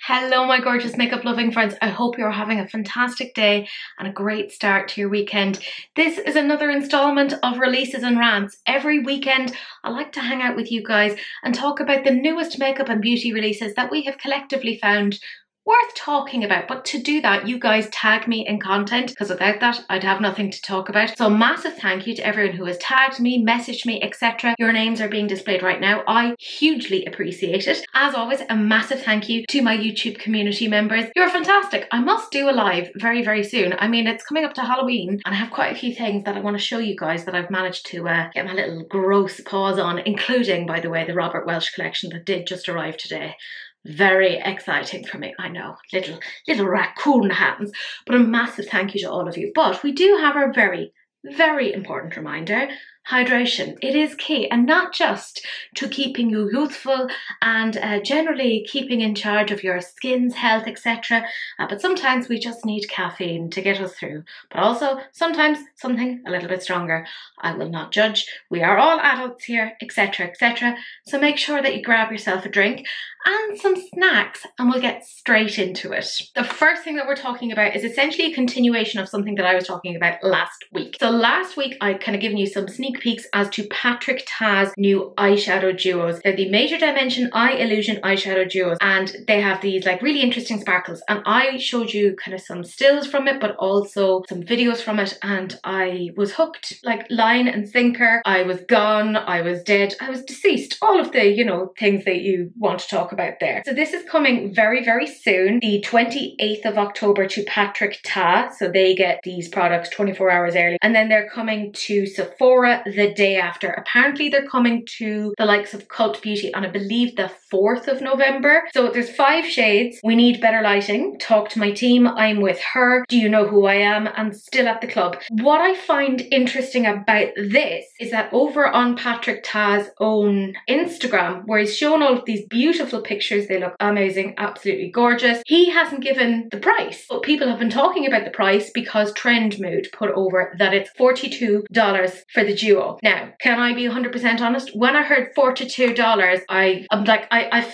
Hello my gorgeous makeup loving friends, I hope you're having a fantastic day and a great start to your weekend. This is another installment of Releases and Rants. Every weekend I like to hang out with you guys and talk about the newest makeup and beauty releases that we have collectively found worth talking about. But to do that, you guys tag me in content, because without that I'd have nothing to talk about. So massive thank you to everyone who has tagged me, messaged me, etc. Your names are being displayed right now. I hugely appreciate it. As always, a massive thank you to my YouTube community members. You're fantastic. I must do a live very, very soon. I mean, it's coming up to Halloween and I have quite a few things that I want to show you guys that I've managed to get my little gross paws on, including, by the way, the Robert Welsh collection that did just arrive today. Very exciting for me, I know, little raccoon hands, but a massive thank you to all of you. But we do have our very, very important reminder. Hydration. It is key, and not just to keeping you youthful and generally keeping in charge of your skin's health, etc. But sometimes we just need caffeine to get us through, but also sometimes something a little bit stronger. I will not judge. We are all adults here, etc, etc. So make sure that you grab yourself a drink and some snacks and we'll get straight into it. The first thing that we're talking about is essentially a continuation of something that I was talking about last week. So last week I kind of given you some sneak peeks as to Patrick Ta's new eyeshadow duos. They're the Major Dimension Eye Illusion eyeshadow duos, and they have these like really interesting sparkles, and I showed you kind of some stills from it but also some videos from it, and I was hooked like line and sinker. I was gone, I was dead, I was deceased, all of the, you know, things that you want to talk about there. So this is coming very, very soon, the 28th of October to Patrick Ta. So they get these products 24 hours early, and then they're coming to Sephora the day after. Apparently they're coming to the likes of Cult Beauty on, I believe, the 4th of November. So there's 5 shades. We need better lighting. Talk to my team. I'm with her. Do you know who I am? And still at the club. What I find interesting about this is that over on Patrick Ta's own Instagram, where he's shown all of these beautiful pictures, they look amazing, absolutely gorgeous, he hasn't given the price, but people have been talking about the price because Trend Mood put over that it's $42 for the duo. Now, can I be 100% honest? When I heard $42, I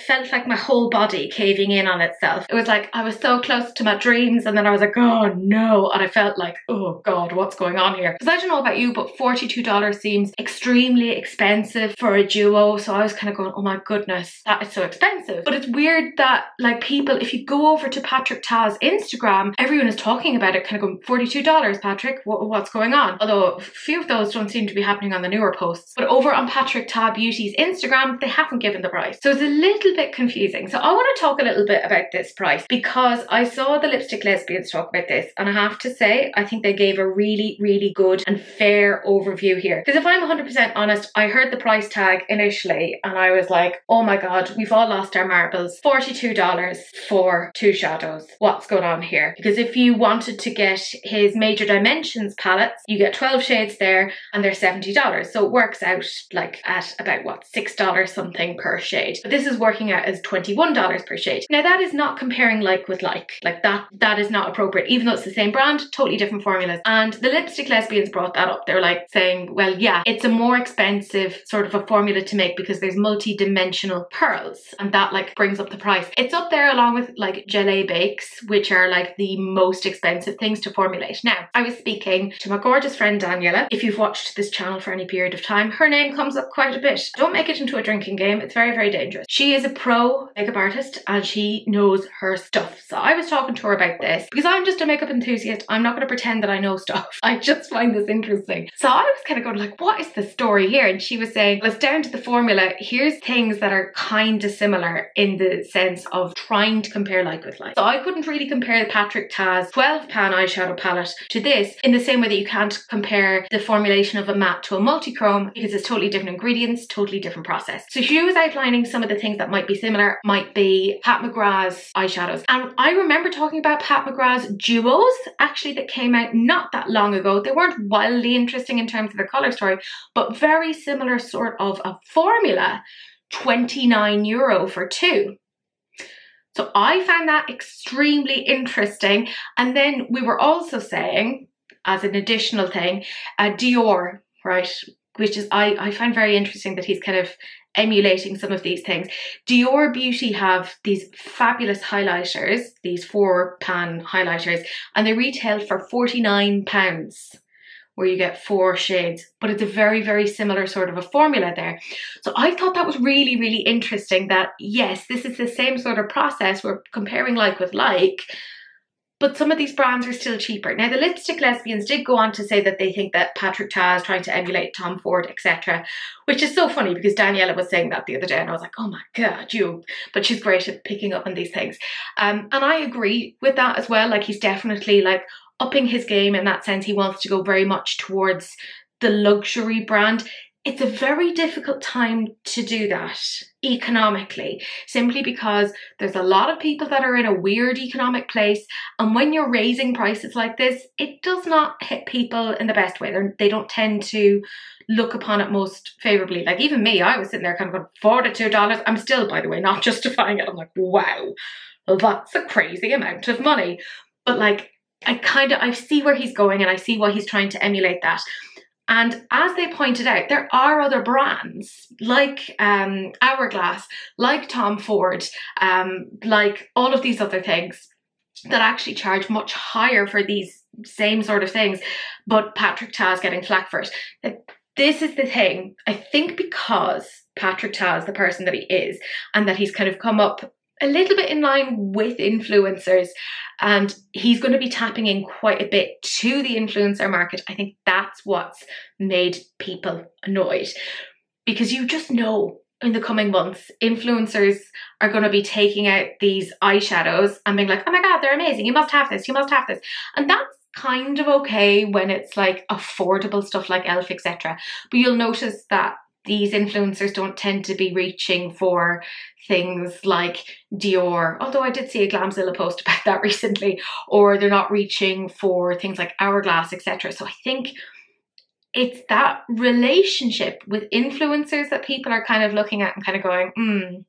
felt like my whole body caving in on itself. It was like I was so close to my dreams, and then I was like, oh no, and I felt like, oh god, what's going on here? Because I don't know about you, but $42 seems extremely expensive for a duo. So I was kind of going, oh my goodness, that is so expensive. But it's weird that like people, if you go over to Patrick Ta's Instagram, everyone is talking about it, kind of going, $42, Patrick, what's going on? Although a few of those don't seem to be happening on the newer posts. But over on Patrick Ta Beauty's Instagram, they haven't given the price. So it's a little bit confusing. So I want to talk a little bit about this price, because I saw the Lipstick Lesbians talk about this, and I have to say, I think they gave a really, really good and fair overview here. Because if I'm 100% honest, I heard the price tag initially and I was like, oh my god, we've all lost our marbles. $42 for 2 shadows. What's going on here? Because if you wanted to get his Major Dimensions palettes, you get 12 shades there and they're $70. So it works out like at about what, $6 something per shade. But this is working out as $21 per shade. Now that is not comparing like with like that is not appropriate, even though it's the same brand, totally different formulas. And the Lipstick Lesbians brought that up. They're like saying, well, yeah, it's a more expensive sort of a formula to make because there's multi-dimensional pearls, and that like brings up the price. It's up there along with like gelée bakes, which are like the most expensive things to formulate. Now, I was speaking to my gorgeous friend Daniela. If you've watched this channel for any period of time, her name comes up quite a bit. Don't make it into a drinking game. It's very, very dangerous. She is a pro makeup artist and she knows her stuff. So I was talking to her about this because I'm just a makeup enthusiast. I'm not going to pretend that I know stuff. I just find this interesting. So I was kind of going like, what is the story here? And she was saying, well, it's down to the formula. Here's things that are kind of similar in the sense of trying to compare like with like. So I couldn't really compare Patrick Ta's 12 pan eyeshadow palette to this in the same way that you can't compare the formulation of a matte to a multi-chrome, because it's totally different ingredients, totally different process. So she was outlining some of the things that might be similar, might be Pat McGrath's eyeshadows. And I remember talking about Pat McGrath's duos actually that came out not that long ago. They weren't wildly interesting in terms of the colour story, but very similar sort of a formula. €29 for 2. So I found that extremely interesting. And then we were also saying, as an additional thing, Dior, right? Which is, I find very interesting that he's kind of emulating some of these things. Dior Beauty have these fabulous highlighters, these 4-pan highlighters, and they retail for £49, where you get 4 shades, but it's a very, very similar sort of a formula there. So I thought that was really, really interesting that yes, this is the same sort of process. We're comparing like with like, but some of these brands are still cheaper. Now, the lipstick lesbians did go on to say that they think that Patrick Ta is trying to emulate Tom Ford, etc., which is so funny because Daniela was saying that the other day and I was like, oh my God, but she's great at picking up on these things. And I agree with that as well. Like, he's definitely like upping his game in that sense. He wants to go very much towards the luxury brand. It's a very difficult time to do that economically, simply because there's a lot of people that are in a weird economic place, and when you're raising prices like this, it does not hit people in the best way. They don't tend to look upon it most favorably. Like even me, I was sitting there kind of going, $42. I'm still, by the way, not justifying it. I'm like, wow, that's a crazy amount of money. But like, I see where he's going and I see why he's trying to emulate that. And as they pointed out, there are other brands like Hourglass, like Tom Ford, like all of these other things that actually charge much higher for these same sort of things. But Patrick Ta is getting flack for it. This is the thing. I think because Patrick Ta is the person that he is, and that he's kind of come up a little bit in line with influencers, and he's going to be tapping in quite a bit to the influencer market. I think that's what's made people annoyed, because you just know in the coming months, influencers are going to be taking out these eyeshadows and being like, oh my God, they're amazing. You must have this. You must have this. And that's kind of okay when it's like affordable stuff like Elf, etc. But you'll notice that these influencers don't tend to be reaching for things like Dior, although I did see a Glamzilla post about that recently, or they're not reaching for things like Hourglass, etc. So I think it's that relationship with influencers that people are kind of looking at and kind of going,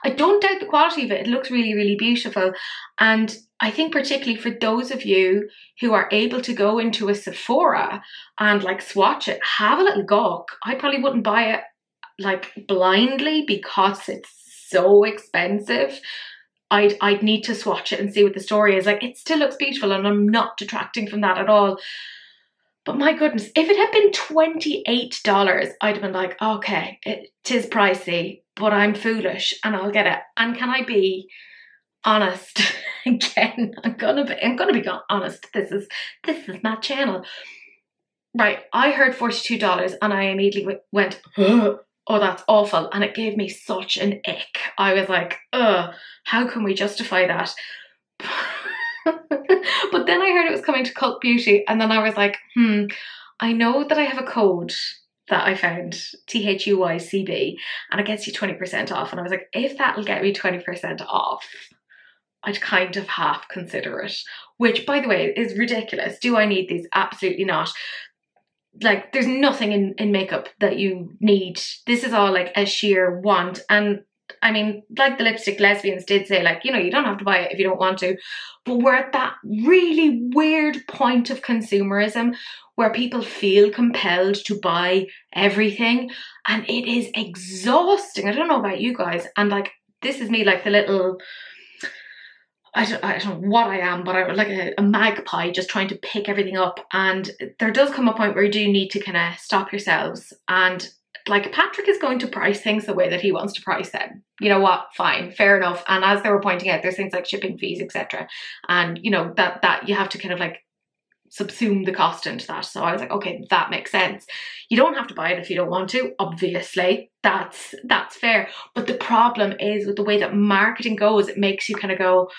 I don't doubt the quality of it. It looks really, really beautiful. And I think particularly for those of you who are able to go into a Sephora and like swatch it, have a little gawk. I probably wouldn't buy it like blindly because it's so expensive. I'd need to swatch it and see what the story is. Like, it still looks beautiful and I'm not detracting from that at all. But my goodness, if it had been $28, I'd have been like, okay, it is pricey, but I'm foolish and I'll get it. And can I be honest? Again, I'm gonna be honest. This is my channel. Right, I heard $42 and I immediately went, oh, that's awful. And it gave me such an ick. I was like, how can we justify that? But then I heard it was coming to Cult Beauty, and then I was like, I know that I have a code that I found, THUYCB, and it gets you 20% off. And I was like, if that'll get me 20% off, I'd kind of half consider it. Which, by the way, is ridiculous. Do I need these? Absolutely not. Like, there's nothing in makeup that you need. This is all like a sheer want. And I mean, like the lipstick lesbians did say, like, you know, you don't have to buy it if you don't want to. But we're at that really weird point of consumerism where people feel compelled to buy everything. And it is exhausting. I don't know about you guys. And like, this is me, like the little, I don't know what I am, but I'm like a magpie just trying to pick everything up. And there does come a point where you do need to kind of stop yourselves. And like, Patrick is going to price things the way that he wants to price them. You know what? Fine, fair enough. And as they were pointing out, there's things like shipping fees, etc. And you know, that you have to kind of like subsume the cost into that. So I was like, okay, that makes sense. You don't have to buy it if you don't want to, obviously. That's fair. But the problem is with the way that marketing goes, it makes you kind of go,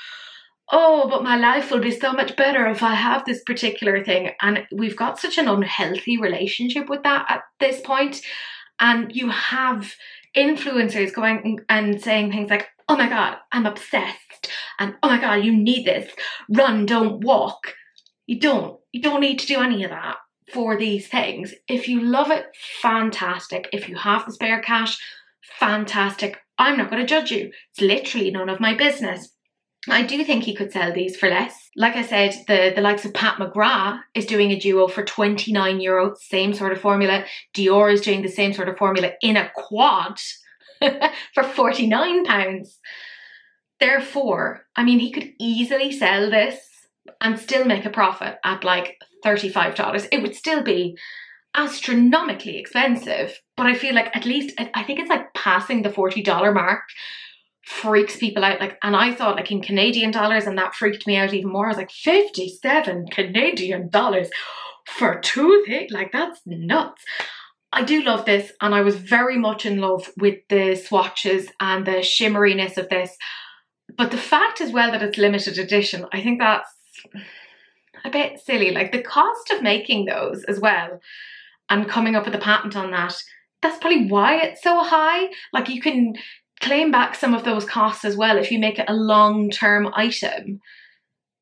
oh, but my life will be so much better if I have this particular thing. And we've got such an unhealthy relationship with that at this point. And you have influencers going and saying things like, oh my God, I'm obsessed. And oh my God, you need this. Run, don't walk. You don't need to do any of that for these things. If you love it, fantastic. If you have the spare cash, fantastic. I'm not going to judge you. It's literally none of my business. I do think he could sell these for less. Like I said, the likes of Pat McGrath is doing a duo for €29, same sort of formula. Dior is doing the same sort of formula in a quad for £49. Therefore, I mean, he could easily sell this and still make a profit at like $35. It would still be astronomically expensive, but I feel like at least, I think it's like passing the $40 mark freaks people out. Like, and I thought like in Canadian dollars, and that freaked me out even more. I was like, 57 Canadian dollars for two things? Like, that's nuts. I do love this, and I was very much in love with the swatches and the shimmeriness of this. But the fact as well that it's limited edition, I think that's a bit silly. Like, the cost of making those as well and coming up with a patent on that, that's probably why it's so high. Like, you can claim back some of those costs as well if you make it a long-term item.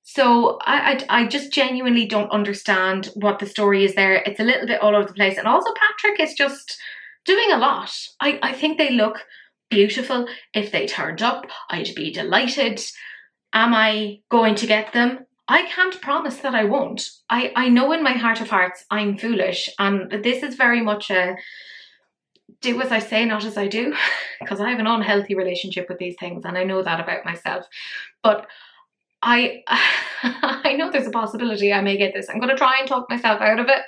So I just genuinely don't understand what the story is there. It's a little bit all over the place. And also Patrick is just doing a lot. I think they look beautiful. If they turned up, I'd be delighted. Am I going to get them? I can't promise that I won't. I know in my heart of hearts I'm foolish, and this is very much a do as I say, not as I do, because I have an unhealthy relationship with these things, and I know that about myself. But I know there's a possibility I may get this. I'm going to try and talk myself out of it,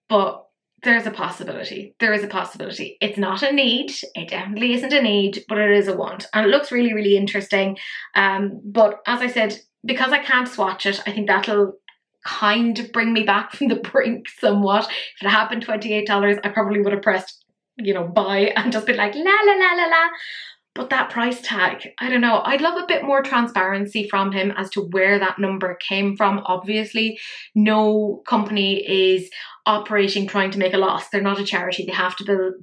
but there's a possibility. There is a possibility. It's not a need. It definitely isn't a need, but it is a want. And it looks really, really interesting. But as I said, because I can't swatch it, I think that'll kind of bring me back from the brink somewhat. If it had been $28, I probably would have pressed, you know, buy and just been like, la, la, la, la, la. But that price tag, I don't know. I'd love a bit more transparency from him as to where that number came from. Obviously, no company is operating trying to make a loss. They're not a charity. They have to build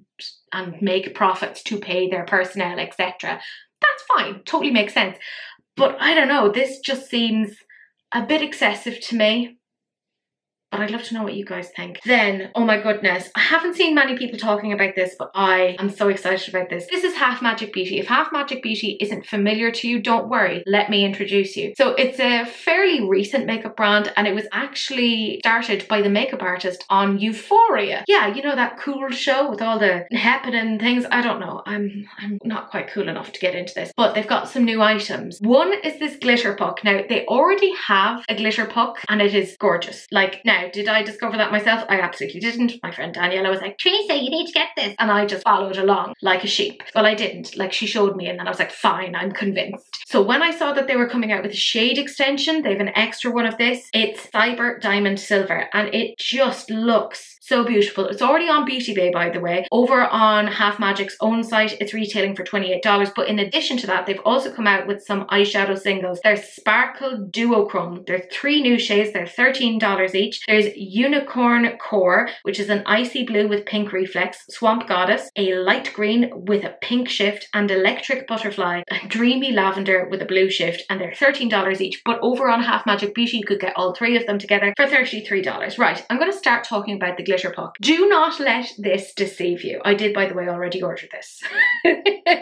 and make profits to pay their personnel, etc. That's fine. Totally makes sense. But I don't know. This just seems a bit excessive to me. But I'd love to know what you guys think. Then, oh my goodness, I haven't seen many people talking about this, but I am so excited about this. This is Half Magic Beauty. If Half Magic Beauty isn't familiar to you, don't worry, let me introduce you. So it's a fairly recent makeup brand, and it was actually started by the makeup artist on Euphoria. Yeah, you know, that cool show with all the happening things. I don't know, I'm not quite cool enough to get into this, but they've got some new items. One is this glitter puck. Now, they already have a glitter puck, and it is gorgeous. Like, now, did I discover that myself? I absolutely didn't. My friend Daniela was like, Teresa, you need to get this. And I just followed along like a sheep. Well, I didn't. Like, she showed me, and then I was like, fine, I'm convinced. So when I saw that they were coming out with a shade extension, they have an extra one of this. It's Cyber Diamond Silver, and it just looks so beautiful. It's already on Beauty Bay, by the way. Over on Half Magic's own site, it's retailing for $28. But in addition to that, they've also come out with some eyeshadow singles. There's Sparkle Duochrome. There's 3 new shades. They're $13 each. There's Unicorn Core, which is an icy blue with pink reflex, Swamp Goddess, a light green with a pink shift, and Electric Butterfly, a dreamy lavender with a blue shift, and they're $13 each. But over on Half Magic Beauty, you could get all 3 of them together for $33. Right, I'm going to start talking about the glitter puck. Do not let this deceive you. I did, by the way, already order this.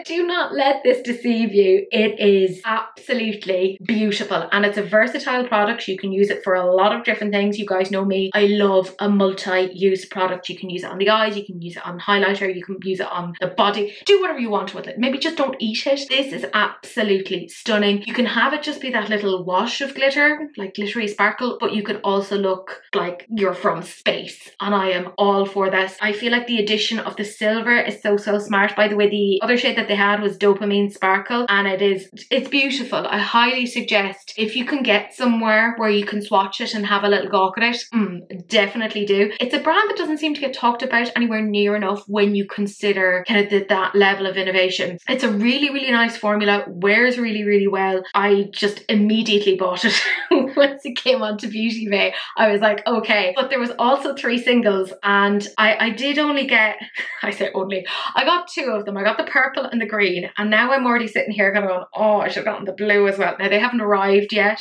Do not let this deceive you. It is absolutely beautiful, and it's a versatile product. You can use it for a lot of different things. You guys know me, I love a multi-use product. You can use it on the eyes, you can use it on highlighter, you can use it on the body. Do whatever you want with it. Maybe just don't eat it. This is absolutely stunning. You can have it just be that little wash of glitter, like glittery sparkle, but you could also look like you're from space, and I am all for this. I feel like the addition of the silver is so smart. By the way, the other shade that they had was Dopamine Sparkle, and it's beautiful. I highly suggest, if you can get somewhere where you can swatch it and have a little gawk at it, definitely do. It's a brand that doesn't seem to get talked about anywhere near enough when you consider kind of that level of innovation. It's a really, really nice formula, wears really, really well. I just immediately bought it once it came onto Beauty Bay. I was like, okay. But there was also 3 singles, and I did only get, I say only, I got 2 of them. I got the purple and the green, and now I'm already sitting here kind of going, oh, I should have gotten the blue as well. Now, they haven't arrived yet.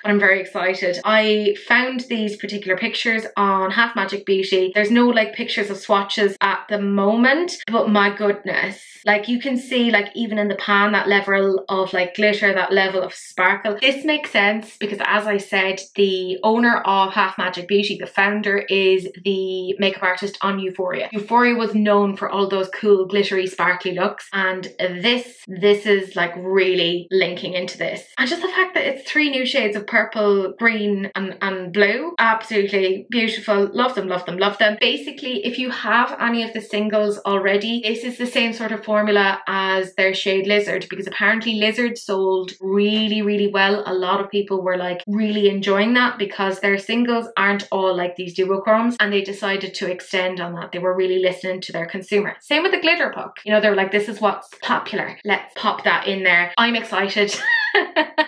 but I'm very excited. I found these particular pictures on Half Magic Beauty. There's no like pictures of swatches at the moment, but my goodness, like you can see like even in the pan that level of like glitter, that level of sparkle. This makes sense because, as I said, the owner of Half Magic Beauty, the founder, is the makeup artist on Euphoria. Euphoria was known for all those cool glittery sparkly looks, and this is like really linking into this. And just the fact that it's 3 new shades of purple, green and blue, absolutely beautiful. Love them, love them, love them. Basically, if you have any of the singles already, this is the same sort of formula as their shade Lizard, because apparently Lizard sold really, really well. A lot of people were like really enjoying that because their singles aren't all like these duochromes, and they decided to extend on that. They were really listening to their consumer. Same with the glitter puck. You know, they were like, this is what's popular. Let's pop that in there. I'm excited.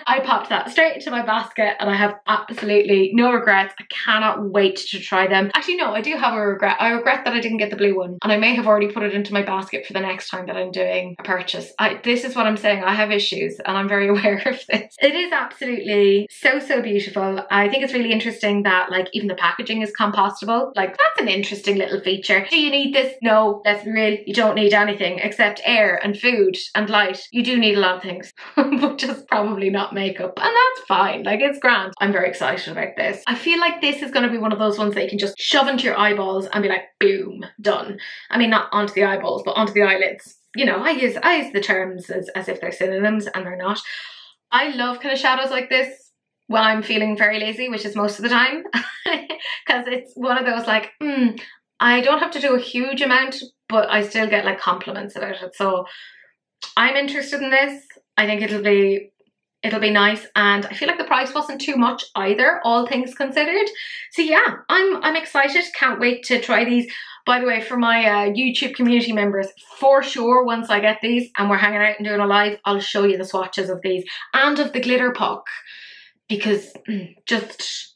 I popped that straight into my basket and I have absolutely no regrets. I cannot wait to try them. Actually, no, I do have a regret. I regret that I didn't get the blue one, and I may have already put it into my basket for the next time that I'm doing a purchase. This is what I'm saying. I have issues and I'm very aware of this. It is absolutely so, so beautiful. I think it's really interesting that like even the packaging is compostable. Like that's an interesting little feature. Do you need this? No, let's be real. You don't need anything except air and food and light. You do need a lot of things, but just probably not makeup, and that's fine. Like it's grand. I'm very excited about this. I feel like this is going to be one of those ones that you can just shove into your eyeballs and be like, boom, done. I mean, not onto the eyeballs, but onto the eyelids. You know, I use the terms as if they're synonyms, and they're not. I love kind of shadows like this when I'm feeling very lazy, which is most of the time, because it's one of those like, I don't have to do a huge amount, but I still get like compliments about it. So I'm interested in this. I think it'll be nice, and I feel like the price wasn't too much either, all things considered. So yeah, I'm excited. Can't wait to try these. By the way, for my YouTube community members, for sure, once I get these and we're hanging out and doing a live, I'll show you the swatches of these and of the glitter puck, because just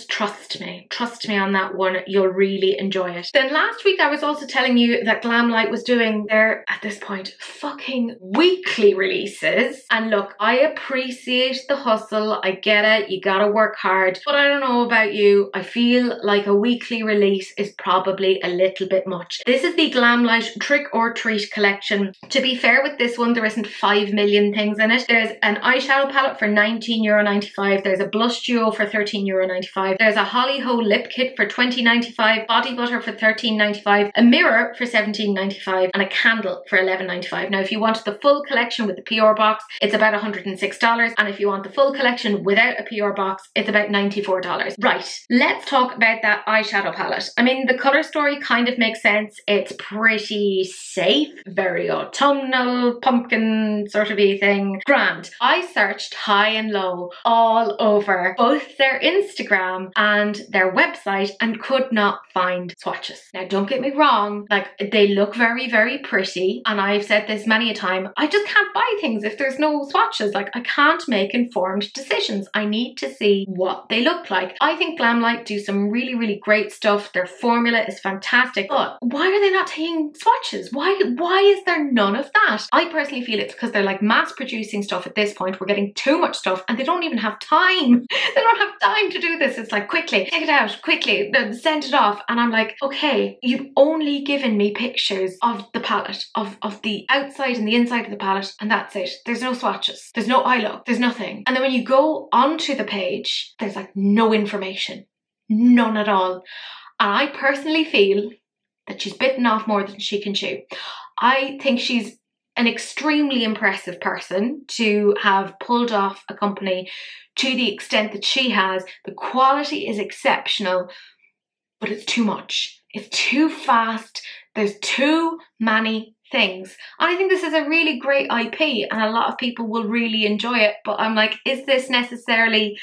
trust me on that one. You'll really enjoy it. Then last week I was also telling you that Glamlite was doing their, at this point, fucking weekly releases. And look, I appreciate the hustle. I get it. You gotta work hard. But I don't know about you. I feel like a weekly release is probably a little bit much. This is the Glamlite Trick or Treat collection. To be fair with this one, there isn't 5 million things in it. There's an eyeshadow palette for €19.95. There's a blush duo for €13.95. There's a Holly Ho lip kit for $20.95, body butter for $13.95, a mirror for $17.95, and a candle for $11.95. Now, if you want the full collection with the PR box, it's about $106, and if you want the full collection without a PR box, it's about $94. Right, let's talk about that eyeshadow palette. I mean, the color story kind of makes sense. It's pretty safe, very autumnal, pumpkin sort of a thing. Grand. I searched high and low all over both their Instagram and their website and could not find swatches. Now, don't get me wrong, like they look very, very pretty, and I've said this many a time, I just can't buy things if there's no swatches. Like I can't make informed decisions. I need to see what they look like. I think Glamlite do some really, really great stuff. Their formula is fantastic, but why are they not taking swatches? Why is there none of that? I personally feel it's because they're like mass producing stuff at this point. We're getting too much stuff and they don't even have time. They don't have time to do this. It's like, quickly, take it out, quickly, then send it off. And I'm like, okay, you've only given me pictures of the palette, of the outside and the inside of the palette, and that's it. There's no swatches. There's no eye look. There's nothing. And then when you go onto the page, there's like no information. None at all. And I personally feel that she's bitten off more than she can chew. I think she's an extremely impressive person to have pulled off a company to the extent that she has. The quality is exceptional, but it's too much. It's too fast. There's too many things. And I think this is a really great IP and a lot of people will really enjoy it. But I'm like, is this necessarily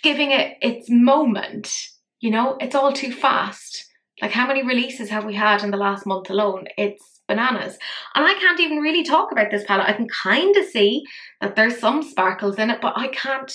giving it its moment? You know, it's all too fast. Like how many releases have we had in the last month alone? It's bananas. And I can't even really talk about this palette. I can kind of see that there's some sparkles in it, but I can't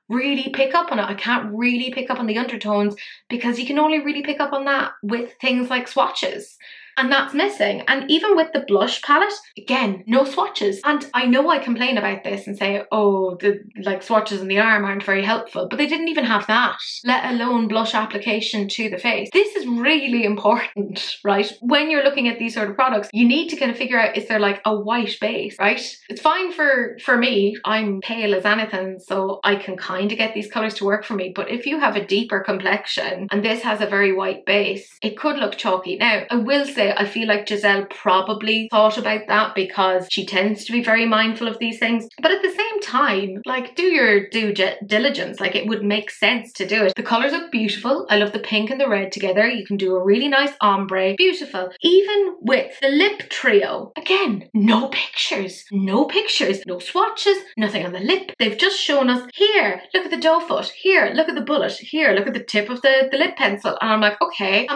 really pick up on it. I can't really pick up on the undertones because you can only really pick up on that with things like swatches. and that's missing. And even with the blush palette, again, no swatches. And I know I complain about this and say, oh, the like swatches in the arm aren't very helpful, but they didn't even have that, let alone blush application to the face. This is really important, right? When you're looking at these sort of products, you need to kind of figure out, is there like a white base, right? It's fine for me, I'm pale as anything, so I can kind of get these colors to work for me. But if you have a deeper complexion and this has a very white base, it could look chalky. Now, I will say, I feel like Giselle probably thought about that because she tends to be very mindful of these things. But at the same time, like, do your due diligence. Like, it would make sense to do it. The colors look beautiful. I love the pink and the red together. You can do a really nice ombre. Beautiful. Even with the lip trio, again, no pictures, no swatches, nothing on the lip. They've just shown us, here, look at the doe foot, here, look at the bullet, here, look at the tip of the lip pencil. And I'm like, okay,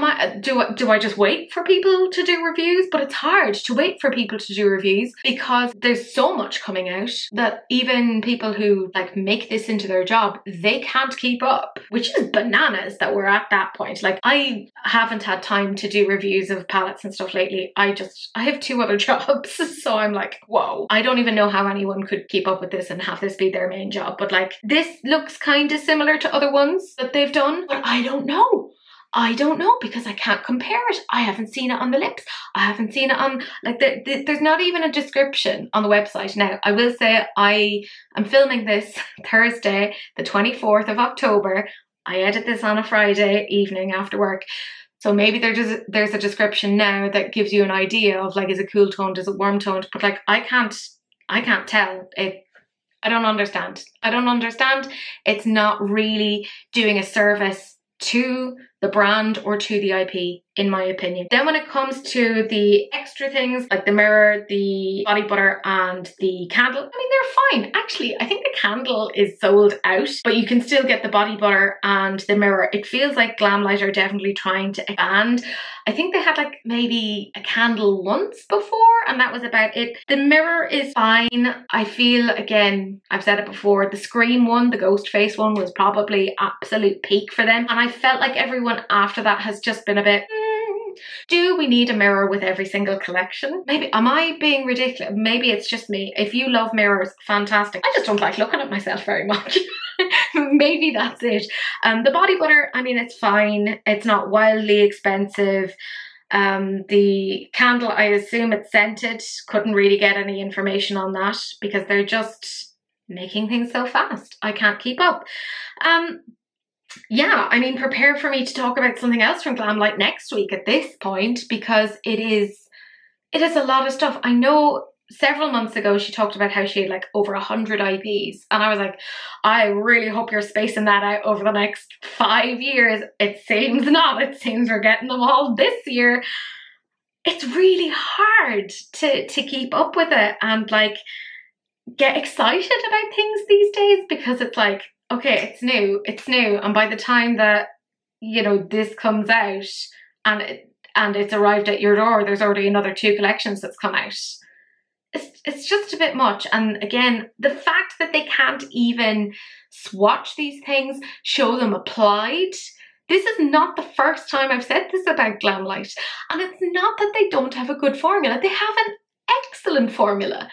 do I just wait for people to do reviews? But it's hard to wait for people to do reviews because there's so much coming out that even people who like make this into their job, they can't keep up, which is bananas that we're at that point. Like, I haven't had time to do reviews of palettes and stuff lately. I have 2 other jobs, so I'm like, whoa, I don't even know how anyone could keep up with this and have this be their main job. But like, this looks kind of similar to other ones that they've done, but I don't know. I don't know because I can't compare it. I haven't seen it on the lips. I haven't seen it on, like, there's not even a description on the website. Now, I will say I am filming this Thursday, the 24th of October. I edit this on a Friday evening after work. So maybe there's a description now that gives you an idea of like, is it cool toned, is it warm toned? But like, I can't tell. I don't understand. I don't understand. It's not really doing a service to the brand or to the IP, in my opinion. Then when it comes to the extra things like the mirror, the body butter and the candle, I mean, they're fine. Actually, I think the candle is sold out, but you can still get the body butter and the mirror. It feels like Glamlite are definitely trying to expand. I think they had like maybe a candle once before and that was about it. The mirror is fine. I feel, again, I've said it before, the Scream one, the ghost face one was probably absolute peak for them. And I felt like everyone after that has just been a bit, do we need a mirror with every single collection? Maybe, am I being ridiculous? Maybe it's just me. If you love mirrors, fantastic. I just don't like looking at myself very much. Maybe that's it. The body butter, I mean, it's fine. It's not wildly expensive. The candle, I assume it's scented. Couldn't really get any information on that because they're just making things so fast. I can't keep up. Yeah, I mean, prepare for me to talk about something else from Glamlite next week at this point because it is a lot of stuff. I know several months ago she talked about how she had like over 100 IPs and I was like, I really hope you're spacing that out over the next 5 years. It seems not. It seems we're getting them all this year. It's really hard to keep up with it and like get excited about things these days because it's like, okay, it's new, and by the time that, you know, this comes out and it's arrived at your door, there's already another 2 collections that's come out. It's just a bit much. And again, the fact that they can't even swatch these things, show them applied. This is not the first time I've said this about Glamlite, and it's not that they don't have a good formula. They have an excellent formula.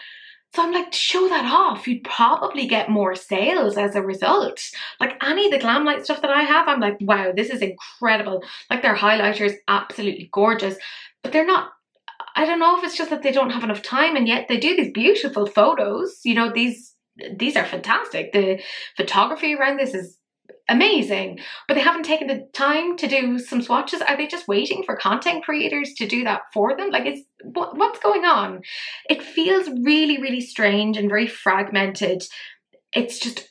So I'm like, to show that off, you'd probably get more sales as a result. Like any of the Glamlite stuff that I have, I'm like, wow, this is incredible. Like their highlighter is absolutely gorgeous, but they're not, I don't know if it's just that they don't have enough time and yet they do these beautiful photos. You know, these are fantastic. The photography around this is amazing, but they haven't taken the time to do some swatches. Are they just waiting for content creators to do that for them? Like, what's going on? It feels really, really strange and very fragmented. It's just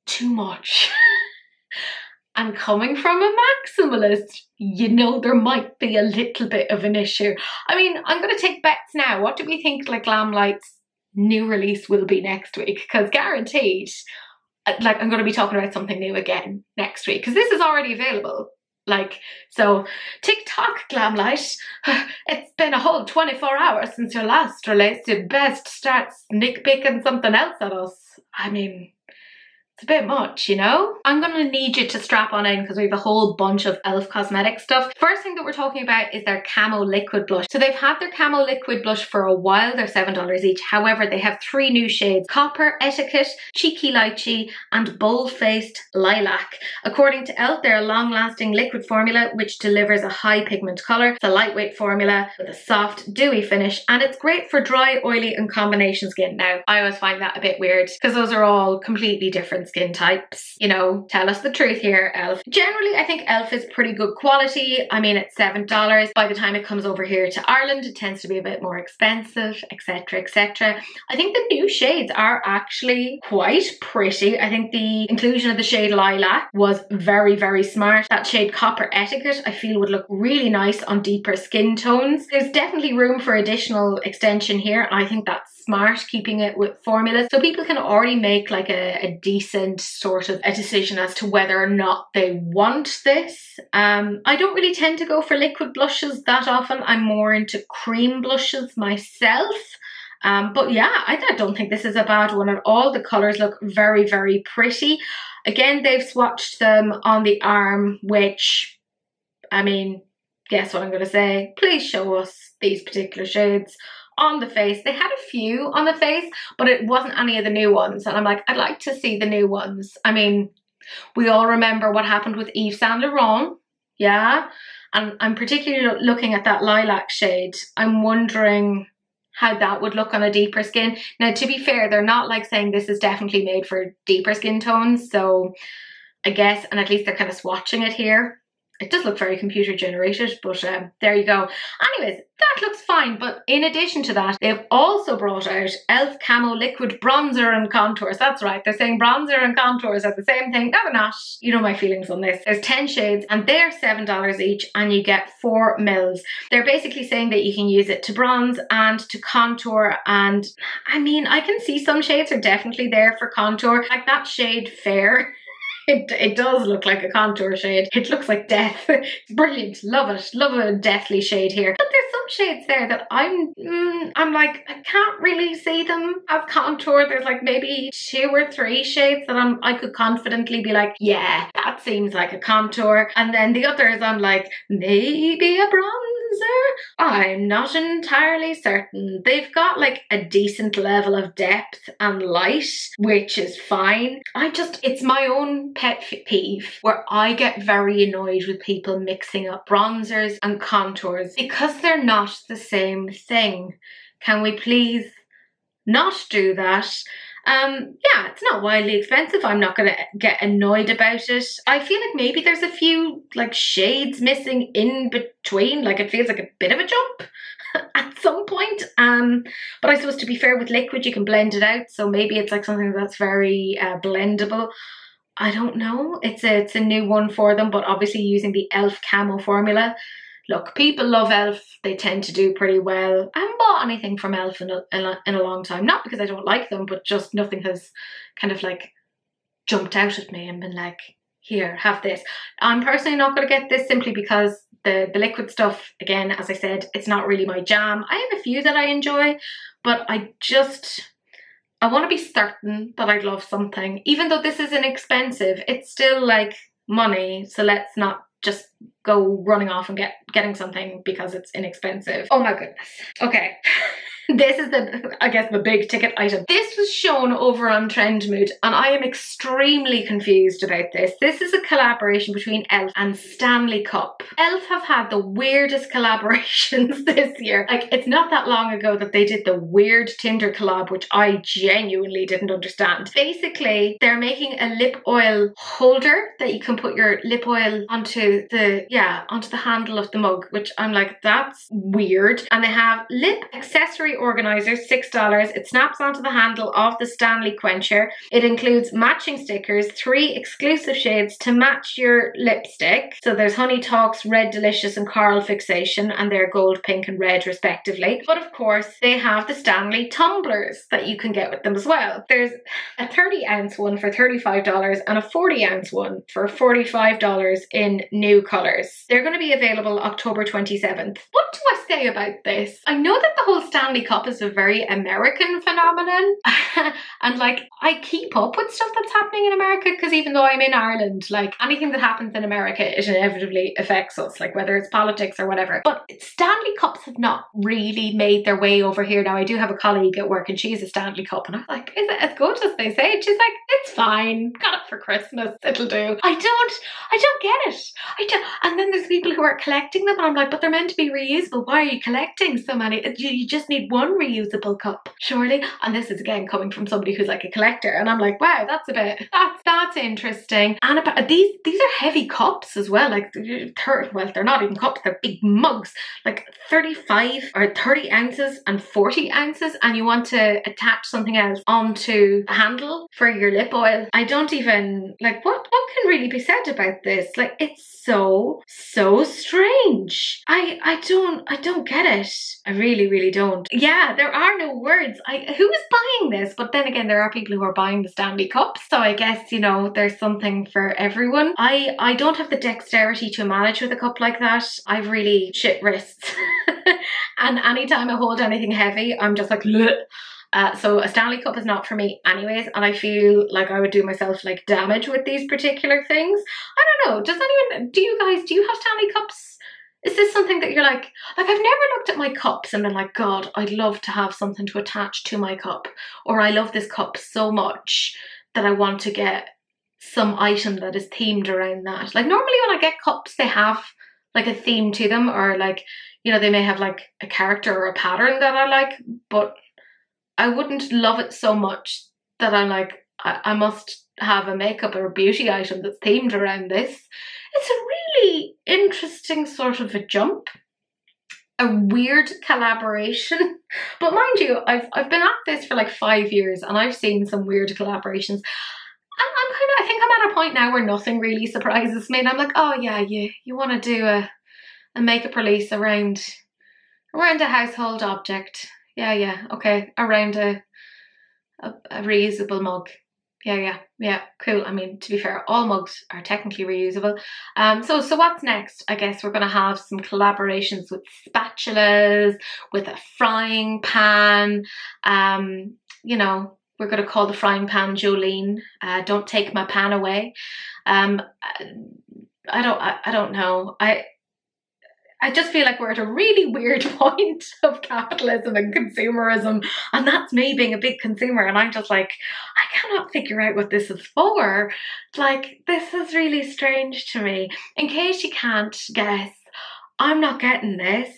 too much. And coming from a maximalist, you know, there might be a little bit of an issue. I mean, I'm going to take bets now. What do we think like Glamlite's new release will be next week? Because guaranteed, like, I'm going to be talking about something new again next week because this is already available. Like, so TikTok Glamlite, it's been a whole 24 hours since your last release. You best start sneak peeking something else at us. I mean, It's a bit much, you know? I'm gonna need you to strap on in because we have a whole bunch of e.l.f. cosmetic stuff. First thing that we're talking about is their Camo liquid blush. So they've had their Camo liquid blush for a while. They're $7 each. However, they have 3 new shades: Copper, Etiquette, Cheeky Lychee, and Bold-Faced Lilac. According to e.l.f., they're a long-lasting liquid formula which delivers a high pigment color. It's a lightweight formula with a soft, dewy finish, and it's great for dry, oily, and combination skin. Now, I always find that a bit weird because those are all completely different skin types. You know, tell us the truth here, e.l.f. Generally, I think e.l.f. is pretty good quality. I mean, it's $7. By the time it comes over here to Ireland, it tends to be a bit more expensive, etc, etc. I think the new shades are actually quite pretty. I think the inclusion of the shade Lilac was very, very smart. That shade Copper Etiquette, I feel, would look really nice on deeper skin tones. There's definitely room for additional extension here, and I think that's smart, keeping it with formulas, so people can already make like a decent sort of a decision as to whether or not they want this. I don't really tend to go for liquid blushes that often. I'm more into cream blushes myself. But yeah, I don't think this is a bad one at all. The colours look very, very pretty. Again, they've swatched them on the arm, which, I mean, guess what I'm going to say? Please show us these particular shades on the face. They had a few on the face, but it wasn't any of the new ones. And I'm like, I'd like to see the new ones. I mean, we all remember what happened with Yves Saint Laurent. Yeah. And I'm particularly looking at that lilac shade. I'm wondering how that would look on a deeper skin. Now, to be fair, they're not like saying this is definitely made for deeper skin tones. So I guess, and at least they're kind of swatching it here. It does look very computer generated, but there you go. Anyways, that looks fine. But in addition to that, they've also brought out e.l.f. Camo Liquid Bronzer and Contours. That's right, they're saying bronzer and contours are the same thing. No, they're not. You know my feelings on this. There's 10 shades and they're $7 each, and you get 4 mils. They're basically saying that you can use it to bronze and to contour, and I mean, I can see some shades are definitely there for contour. Like that shade Fair. It does look like a contour shade. It looks like death. It's brilliant. Love it. Love a deathly shade here. But there's some shades there that I'm like, I can't really see them as contour. There's like maybe 2 or 3 shades that I could confidently be like, yeah, that seems like a contour. And then the others I'm like, maybe a bronzer? I'm not entirely certain. They've got like a decent level of depth and light, which is fine. It's my own pet peeve where I get very annoyed with people mixing up bronzers and contours because they're not the same thing. Can we please not do that? Yeah, it's not wildly expensive. I'm not gonna get annoyed about it. I feel like maybe there's a few like shades missing in between. Like it feels like a bit of a jump at some point. But I suppose, to be fair, with liquid you can blend it out, so maybe it's like something that's very blendable. I don't know. It's a new one for them, but obviously using the e.l.f. Camo formula. Look, people love e.l.f. They tend to do pretty well. I haven't bought anything from e.l.f. in a long time. Not because I don't like them, but just nothing has kind of like jumped out at me and been like, here, have this. I'm personally not going to get this simply because the liquid stuff, again, as I said, it's not really my jam. I have a few that I enjoy, but I want to be certain that I'd love something. Even though this is inexpensive, it's still like money. So let's not just go running off and getting something because it's inexpensive. Oh my goodness. Okay. This is I guess the big ticket item. This was shown over on Trendmood and I am extremely confused about this. This is a collaboration between e.l.f. and Stanley Cup. e.l.f. have had the weirdest collaborations this year. Like, it's not that long ago that they did the weird Tinder collab, which I genuinely didn't understand. Basically, they're making a lip oil holder that you can put your lip oil onto the handle of the mug, which I'm like, that's weird. And they have lip accessory organizer, $6. It snaps onto the handle of the Stanley Quencher. It includes matching stickers, 3 exclusive shades to match your lipstick. So there's Honey Talks, Red Delicious and Coral Fixation, and they're gold, pink and red respectively. But of course they have the Stanley tumblers that you can get with them as well. There's a 30-ounce one for $35 and a 40-ounce one for $45 in new colours. They're going to be available October 27th. What do I say about this? I know that the whole Stanley Stanley Cup is a very American phenomenon. And like, I keep up with stuff that's happening in America because even though I'm in Ireland, like anything that happens in America, it inevitably affects us, like whether it's politics or whatever. But Stanley Cups have not really made their way over here. Now, I do have a colleague at work and she's a Stanley Cup and I'm like, is it as good as they say? And she's like, it's fine. Got it for Christmas. It'll do. I don't get it. And then there's people who are collecting them and I'm like, but they're meant to be reusable. Why are you collecting so many? You just need one reusable cup, surely. And this is again coming from somebody who's like a collector and I'm like, wow, that's interesting. And about these are heavy cups as well, like well, they're not even cups, they're big mugs, like 35 or 30 ounces and 40 ounces, and you want to attach something else onto the handle for your lip oil. I don't even, like, what can really be said about this? Like, it's so strange. I don't get it. I really don't. Yeah, there are no words. Who is buying this? But then again, there are people who are buying the Stanley Cups, so I guess, you know, there's something for everyone. I don't have the dexterity to manage with a cup like that. I've really shit wrists. And anytime I hold anything heavy, I'm just like, bleh. So a Stanley Cup is not for me anyways, and I feel like I would do myself like damage with these particular things. I don't know, do you have Stanley Cups? Is this something that you're like I've never looked at my cups and been like, God, I'd love to have something to attach to my cup, or I love this cup so much that I want to get some item that is themed around that. Like normally when I get cups, they have like a theme to them, or like, you know, they may have like a character or a pattern that I like, but I wouldn't love it so much that I'm like, I must have a makeup or a beauty item that's themed around this. It's a really interesting sort of a jump. A weird collaboration. But mind you, I've been at this for like 5 years and I've seen some weird collaborations. And I think I'm at a point now where nothing really surprises me. And I'm like, oh yeah, you want to do a makeup release around a household object. Yeah, okay, around a reusable mug. Yeah, cool. I mean, to be fair, all mugs are technically reusable. So what's next? I guess we're going to have some collaborations with spatulas, with a frying pan. You know, we're going to call the frying pan Jolene. Don't take my pan away. I don't know. I just feel like we're at a really weird point of capitalism and consumerism, and that's me being a big consumer, and I'm just like, I cannot figure out what this is for. Like, this is really strange to me. In case you can't guess, I'm not getting this.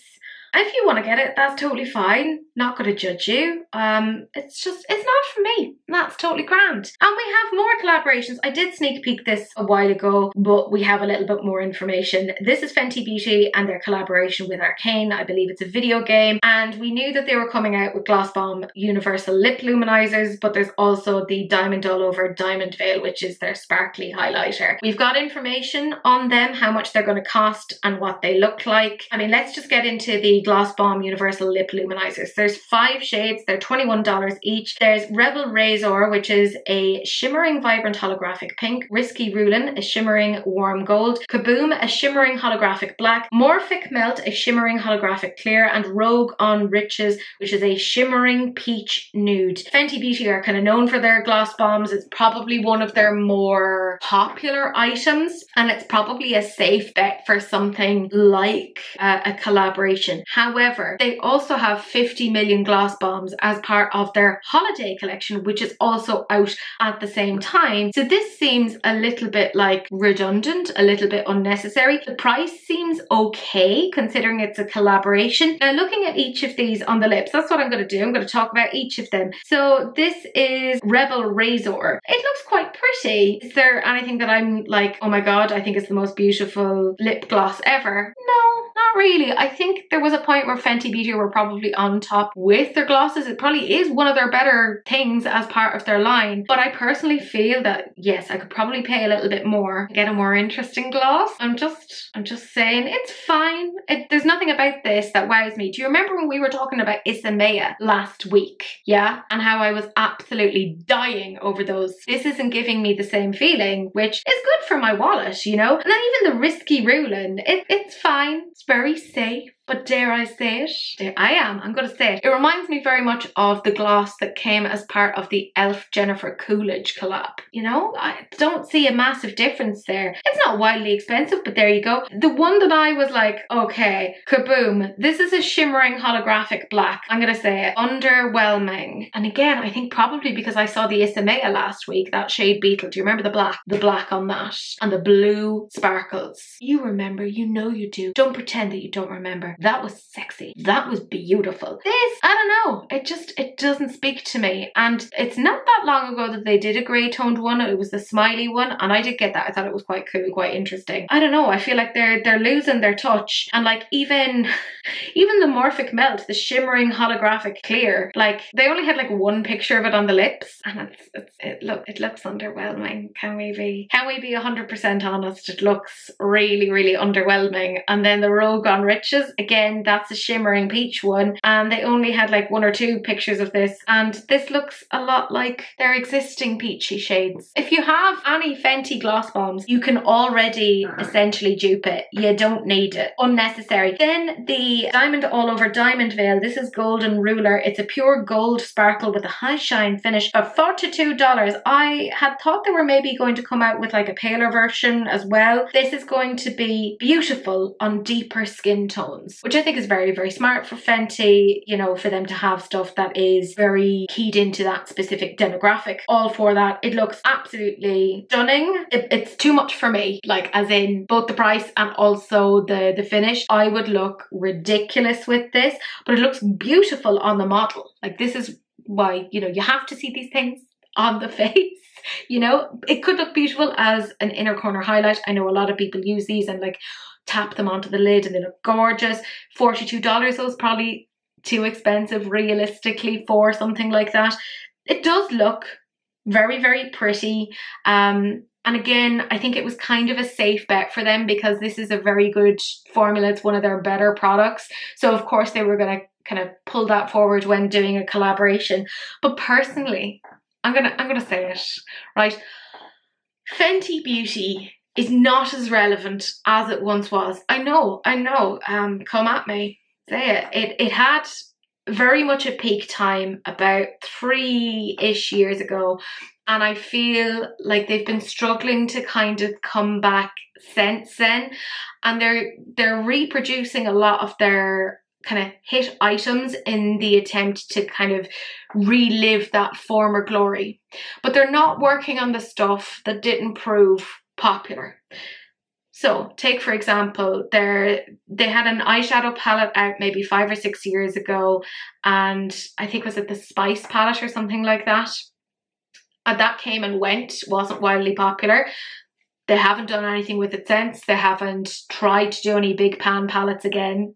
If you want to get it, that's totally fine. Not going to judge you. It's not for me. That's totally grand. And we have more collaborations. I did sneak peek this a while ago, but we have a little bit more information. This is Fenty Beauty and their collaboration with Arcane. I believe it's a video game. And we knew that they were coming out with Gloss Bomb Universal Lip Luminizers, but there's also the Diamond All Over Diamond Veil, which is their sparkly highlighter. We've got information on them, how much they're going to cost and what they look like. I mean, let's just get into the Gloss Bomb Universal Lip Luminizers. There's 5 shades. They're $21 each. There's Rebel Razor, which is a shimmering vibrant holographic pink. Risky Rulin, a shimmering warm gold. Kaboom, a shimmering holographic black. Morphic Melt, a shimmering holographic clear. And Rogue on Riches, which is a shimmering peach nude. Fenty Beauty are kind of known for their gloss bombs. It's probably one of their more popular items, and it's probably a safe bet for something like a collaboration. However, they also have 50 million gloss bombs as part of their holiday collection, which is also out at the same time. So this seems a little bit like redundant, a little bit unnecessary. The price seems okay considering it's a collaboration. Now, looking at each of these on the lips, that's what I'm going to do. I'm going to talk about each of them. So this is Rebel Razor. It looks quite pretty. Is there anything that I'm like, oh my god, I think it's the most beautiful lip gloss ever? No, not really. I think there was a point where Fenty Beauty were probably on top with their glosses. It probably is one of their better things as part of their line. But I personally feel that, yes, I could probably pay a little bit more to get a more interesting gloss. I'm just saying, it's fine. There's nothing about this that wows me. Do you remember when we were talking about Isamaya last week? Yeah? And how I was absolutely dying over those. This isn't giving me the same feeling, which is good for my wallet, you know? And then even the Risky Rulin, it's fine. It's very safe. but dare I say it? I'm going to say it. It reminds me very much of the gloss that came as part of the e.l.f. Jennifer Coolidge collab. You know, I don't see a massive difference there. It's not wildly expensive, but there you go. The one that I was like, okay, kaboom. This is a shimmering holographic black. I'm going to say it. Underwhelming. And again, I think probably because I saw the Isamaya last week, that shade Beetle. Do you remember the black? The black on that. And the blue sparkles. You remember, you know you do. Don't pretend that you don't remember. That was sexy. That was beautiful. This, I don't know. It doesn't speak to me. And it's not that long ago that they did a grey toned one. It was the smiley one. And I did get that. I thought it was quite cool, quite interesting. I don't know. I feel like they're losing their touch. And like even the Morphic Melt, the shimmering holographic clear, like they only had like one picture of it on the lips. And it looks underwhelming. Can we be 100% honest? It looks really, really underwhelming. And then the Rogue on Riches, again, that's a shimmering peach one. And they only had like one or two pictures of this. And this looks a lot like their existing peachy shades. If you have any Fenty gloss bombs, you can already essentially dupe it. You don't need it. Unnecessary. Then the Diamond All Over Diamond Veil. This is Golden Ruler. It's a pure gold sparkle with a high shine finish of $42. I had thought they were maybe going to come out with like a paler version as well. This is going to be beautiful on deeper skin tones, which I think is very, very smart for Fenty, you know, for them to have stuff that is very keyed into that specific demographic. All for that. It looks absolutely stunning. It's too much for me, like as in both the price and also the finish. I would look ridiculous with this, but it looks beautiful on the model. Like this is why, you know, you have to see these things on the face. You know, it could look beautiful as an inner corner highlight. I know a lot of people use these and like tap them onto the lid and they look gorgeous. $42 though is probably too expensive realistically for something like that. It does look very, very pretty. And again, I think it was kind of a safe bet for them because this is a very good formula. It's one of their better products. So of course they were going to kind of pull that forward when doing a collaboration. But personally, I'm gonna say it, right? Fenty Beauty is not as relevant as it once was. I know, come at me, say it. It had very much a peak time about 3-ish years ago. And I feel like they've been struggling to kind of come back since then. And they're reproducing a lot of their kind of hit items in the attempt to kind of relive that former glory. But they're not working on the stuff that didn't prove popular. So take for example, they had an eyeshadow palette out maybe 5 or 6 years ago, and I think was it the Spice palette or something like that. And that came and went, wasn't wildly popular. They haven't done anything with it since. They haven't tried to do any big pan palettes again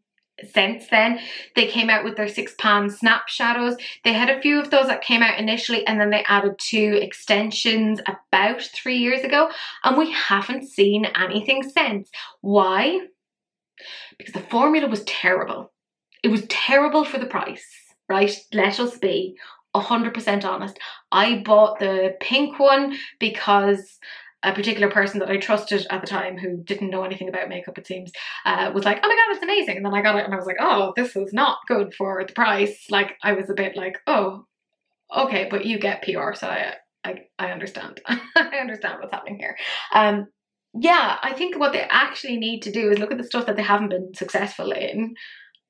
since then. They came out with their 6 pan snap shadows. They had a few of those that came out initially, and then they added 2 extensions about 3 years ago, and we haven't seen anything since. Why? Because the formula was terrible. It was terrible for the price, right? Let us be 100% honest. I bought the pink one because a particular person that I trusted at the time, who didn't know anything about makeup, it seems, was like, oh my god, it's amazing. And then I got it and I was like, oh, this is not good for the price. Like, I was a bit like, oh, okay, but you get PR, so I understand. I understand what's happening here. Yeah, I think what they actually need to do is look at the stuff that they haven't been successful in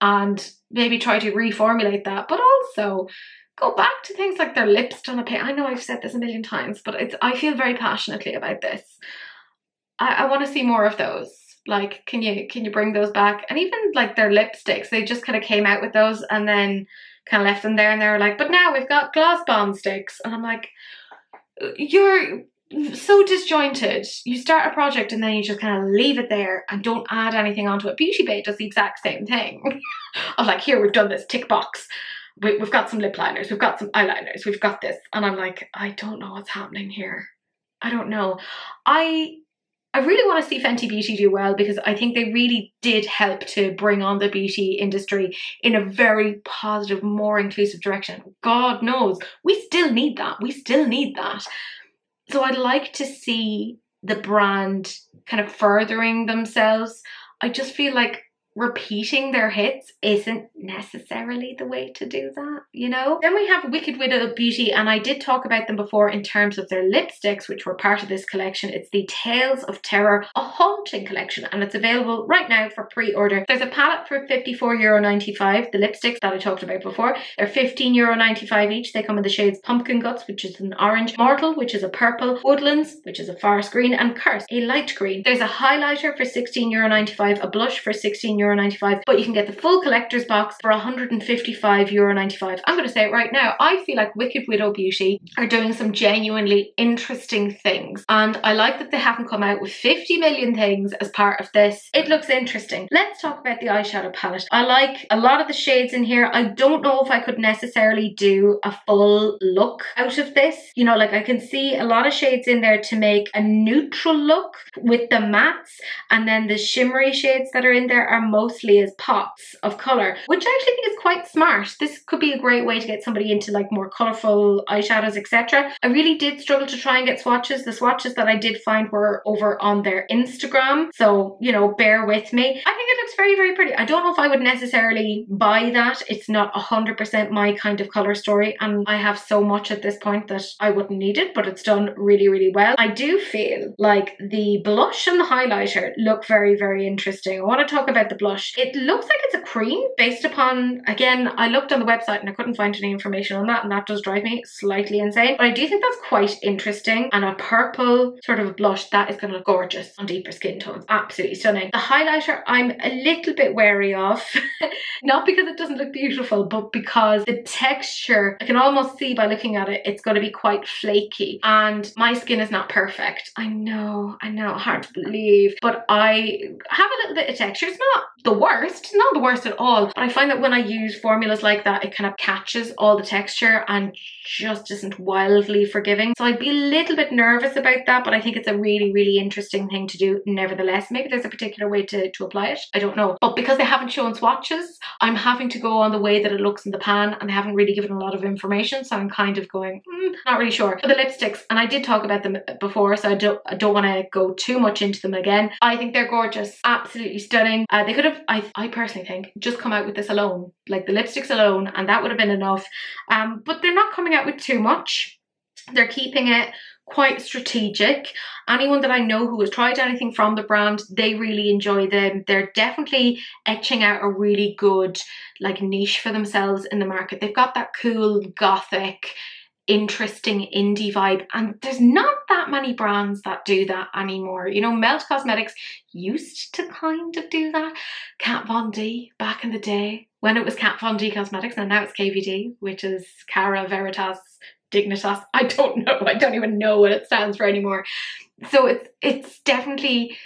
and maybe try to reformulate that, but also go back to things like their lips done a paint. I know I've said this a million times, but I feel very passionately about this. I want to see more of those. Like, can you bring those back? And even like their lipsticks, they just kind of came out with those and then kind of left them there, and they were like, but now we've got gloss bomb sticks. And I'm like, you're so disjointed. You start a project and then you just kind of leave it there and don't add anything onto it. Beauty Bay does the exact same thing. Of like, here, we've done this tick box. We've got some lip liners, we've got some eyeliners, we've got this. And I'm like, I don't know what's happening here. I don't know. I really want to see Fenty Beauty do well, because I think they really did help to bring on the beauty industry in a very positive, more inclusive direction. God knows, we still need that. We still need that. So I'd like to see the brand kind of furthering themselves. I just feel like repeating their hits isn't necessarily the way to do that, you know? Then we have Wicked Widow Beauty, and I did talk about them before in terms of their lipsticks, which were part of this collection. It's the Tales of Terror, a haunting collection, and it's available right now for pre-order. There's a palette for €54.95. The lipsticks that I talked about before, they're €15.95 each. They come in the shades Pumpkin Guts, which is an orange, Mortal, which is a purple, Woodlands, which is a forest green, and Curse, a light green. There's a highlighter for €16.95, a blush for €16.95, but you can get the full collector's box for €155.95. I'm going to say it right now, I feel like Wicked Widow Beauty are doing some genuinely interesting things, and I like that they haven't come out with 50 million things as part of this. It looks interesting. Let's talk about the eyeshadow palette. I like a lot of the shades in here. I don't know if I could necessarily do a full look out of this. You know, like I can see a lot of shades in there to make a neutral look with the mattes, and then the shimmery shades that are in there are mostly as pops of color, which I actually think is quite smart. This could be a great way to get somebody into like more colorful eyeshadows, etc. I really did struggle to try and get swatches. The swatches that I did find were over on their Instagram, so you know, bear with me. I think it looks very, very pretty. I don't know if I would necessarily buy that. It's not 100% my kind of color story, and I have so much at this point that I wouldn't need it, but it's done really, really well. I do feel like the blush and the highlighter look very, very interesting. I want to talk about the blush. It looks like it's a cream based upon, again, I looked on the website and I couldn't find any information on that, and that does drive me slightly insane, but I do think that's quite interesting. And a purple sort of a blush, that is going to look gorgeous on deeper skin tones. Absolutely stunning. The highlighter I'm a little bit wary of, not because it doesn't look beautiful, but because the texture, I can almost see by looking at it, it's going to be quite flaky, and my skin is not perfect. I know, hard to believe, but I have a little bit of texture. It's not the worst, not the worst at all, but I find that when I use formulas like that, it kind of catches all the texture and just isn't wildly forgiving. So I'd be a little bit nervous about that, but I think it's a really, really interesting thing to do nevertheless. Maybe there's a particular way to apply it, I don't know. But because they haven't shown swatches, I'm having to go on the way that it looks in the pan, and they haven't really given a lot of information, so I'm kind of going, not really sure. For the lipsticks, and I did talk about them before, so I don't want to go too much into them again. I think they're gorgeous, absolutely stunning. They could have, I personally think, just come out with this alone, like the lipsticks alone, and that would have been enough. But they're not coming out with too much. They're keeping it quite strategic. Anyone that I know who has tried anything from the brand, they really enjoy them. They're definitely etching out a really good like niche for themselves in the market. They've got that cool gothic, interesting indie vibe, and there's not that many brands that do that anymore. You know, Melt Cosmetics used to kind of do that. Kat Von D back in the day when it was Kat Von D Cosmetics, and now it's KVD, which is Cara Veritas Dignitas. I don't know. I don't even know what it stands for anymore. So it's definitely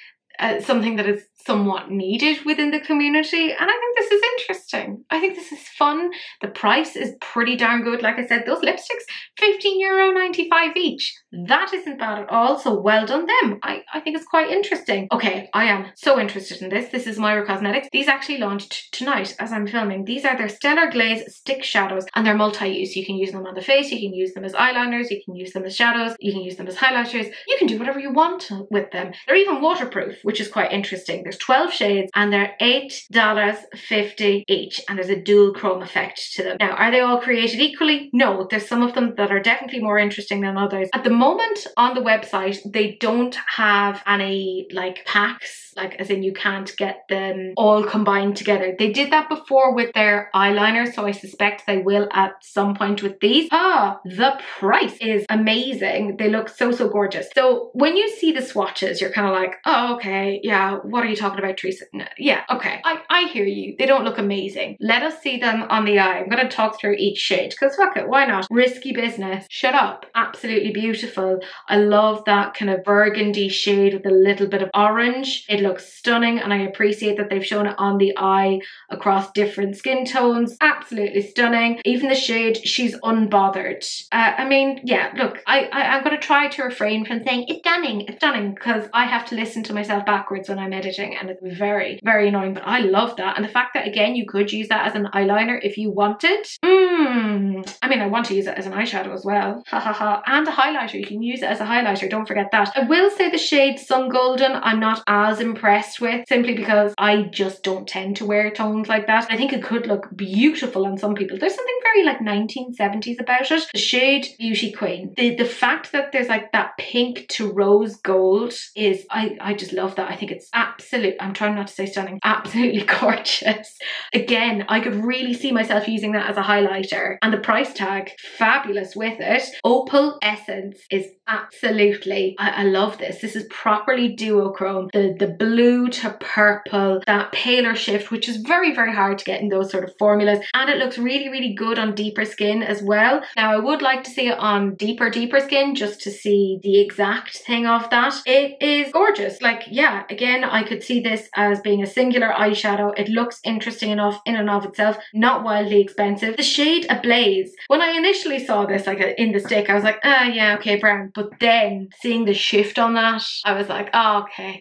something that is somewhat needed within the community, and I think this is interesting. I think this is fun. The price is pretty darn good. Like I said, those lipsticks, €15.95 each. That isn't bad at all, so well done them. I think it's quite interesting. Okay, I am so interested in this. This is Moira Cosmetics. These actually launched tonight as I'm filming. These are their Stellar Glaze Stick Shadows, and they're multi-use. You can use them on the face, you can use them as eyeliners, you can use them as shadows, you can use them as highlighters. You can do whatever you want with them. They're even waterproof, which is quite interesting. There's 12 shades and they're $8.50 each, and there's a duochrome effect to them. Now, are they all created equally? No, there's some of them that are definitely more interesting than others. At the moment on the website, they don't have any like packs, like as in you can't get them all combined together. They did that before with their eyeliner, so I suspect they will at some point with these. The price is amazing. They look so, so gorgeous. So when you see the swatches, you're kind of like, oh, okay, yeah, what are you talking about, Teresa? No, yeah, okay, I hear you. They don't look amazing. Let us see them on the eye. I'm going to talk through each shade because fuck it, why not? Risky business. Shut up. Absolutely beautiful. I love that kind of burgundy shade with a little bit of orange. It looks stunning, and I appreciate that they've shown it on the eye across different skin tones. Absolutely stunning. Even the shade, she's unbothered. I mean, yeah, look, I'm going to try to refrain from saying it's stunning, because I have to listen to myself backwards when I'm editing. distracting and it's very, very annoying, but I love that. And the fact that, again, you could use that as an eyeliner if you wanted. I mean, I want to use it as an eyeshadow as well. Ha ha ha. And a highlighter. You can use it as a highlighter. Don't forget that. I will say the shade Sun Golden I'm not as impressed with, simply because I just don't tend to wear tones like that. I think it could look beautiful on some people. There's something very like 1970s about it. The shade Beauty Queen. The fact that there's like that pink to rose gold is, I just love that. I think it's absolute, I'm trying not to say stunning, absolutely gorgeous. Again, I could really see myself using that as a highlighter, and the price tag, fabulous with it. Opal Essence is absolutely, I love this. This is properly duochrome. The blue to purple, that paler shift, which is very, very hard to get in those sort of formulas. And it looks really, really good on deeper skin as well. Now, I would like to see it on deeper skin just to see the exact thing of that. It is gorgeous. Like, yeah, again, I could see this as being a singular eyeshadow. It looks interesting enough in and of itself, not wildly expensive. The shade Ablaze. When I initially saw this like in the stick, I was like, ah, yeah, okay, brown. But then seeing the shift on that, I was like, oh, okay.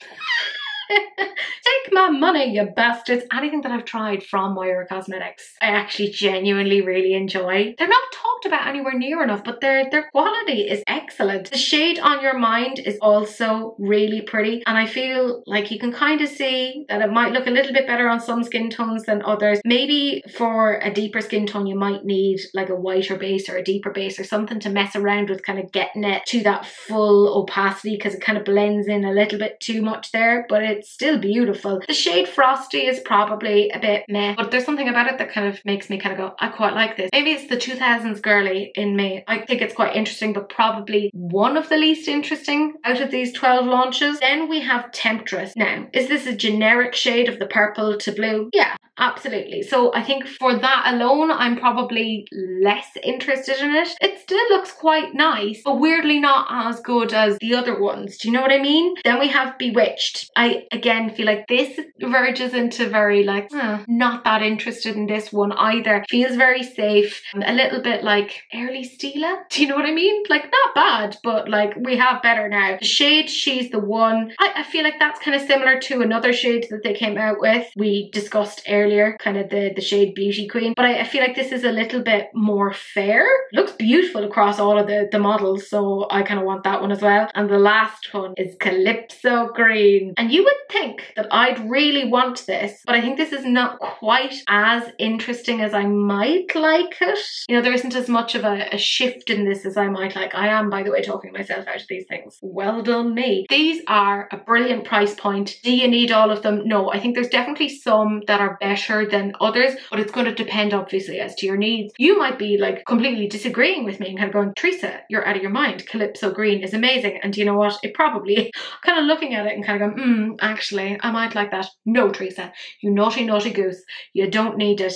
Take my money, you bastards. Anything that I've tried from Moira Cosmetics, I actually genuinely really enjoy. They're not talked about anywhere near enough, but their quality is excellent. The shade On Your Mind is also really pretty, and I feel like you can kind of see that it might look a little bit better on some skin tones than others. Maybe for a deeper skin tone you might need like a whiter base or a deeper base or something to mess around with, kind of getting it to that full opacity, because it kind of blends in a little bit too much there, but it's still beautiful. The shade Frosty is probably a bit meh, but there's something about it that kind of makes me kind of go, I quite like this. Maybe it's the 2000s girly in me. I think it's quite interesting, but probably one of the least interesting out of these 12 launches. Then we have Temptress. Now, is this a generic shade of the purple to blue? Yeah, absolutely. So I think for that alone, I'm probably less interested in it. It still looks quite nice, but weirdly not as good as the other ones. Do you know what I mean? Then we have Bewitched. I again feel like this verges into very like, not that interested in this one either. Feels very safe, a little bit like Early Stila. Do you know what I mean? Like, not bad, but like we have better now. The shade She's the One. I feel like that's kind of similar to another shade that they came out with. We discussed earlier, kind of the shade Beauty Queen, but I feel like this is a little bit more fair. Looks beautiful across all of the models, so I kind of want that one as well. And the last one is Calypso Green. And you would think that I'd really want this, but I think this is not quite as interesting as I might like it. You know, there isn't as much of a shift in this as I might like. I am, by the way, talking myself out of these things. Well done me. These are a brilliant price point. Do you need all of them? No, I think there's definitely some that are better than others, but it's going to depend obviously as to your needs. You might be like completely disagreeing with me and kind of going, Teresa, you're out of your mind. Calypso Green is amazing. And you know what? It probably, kind of looking at it and kind of going, actually, I might like that. No, Teresa, you naughty, naughty goose. You don't need it.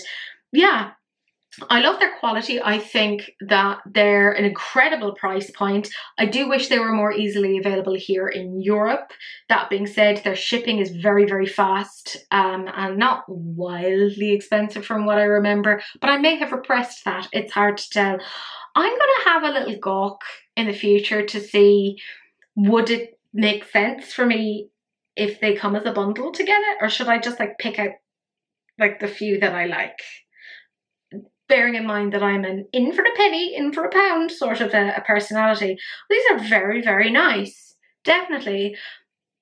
Yeah. I love their quality. I think that they're an incredible price point. I do wish they were more easily available here in Europe. That being said, their shipping is very, very fast and not wildly expensive from what I remember, but I may have repressed that. It's hard to tell. I'm going to have a little gawk in the future to see, would it make sense for me if they come as a bundle together, or should I just like pick out like the few that I like? Bearing in mind that I'm an in for a penny, in for a pound sort of a personality. These are very, very nice. Definitely.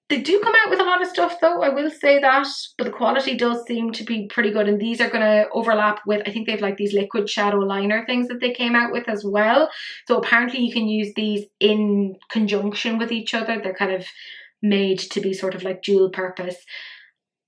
They do come out with a lot of stuff though, I will say that, but the quality does seem to be pretty good, and these are going to overlap with, I think they have like these liquid shadow liner things that they came out with as well. So apparently you can use these in conjunction with each other. They're kind of made to be sort of like dual purpose.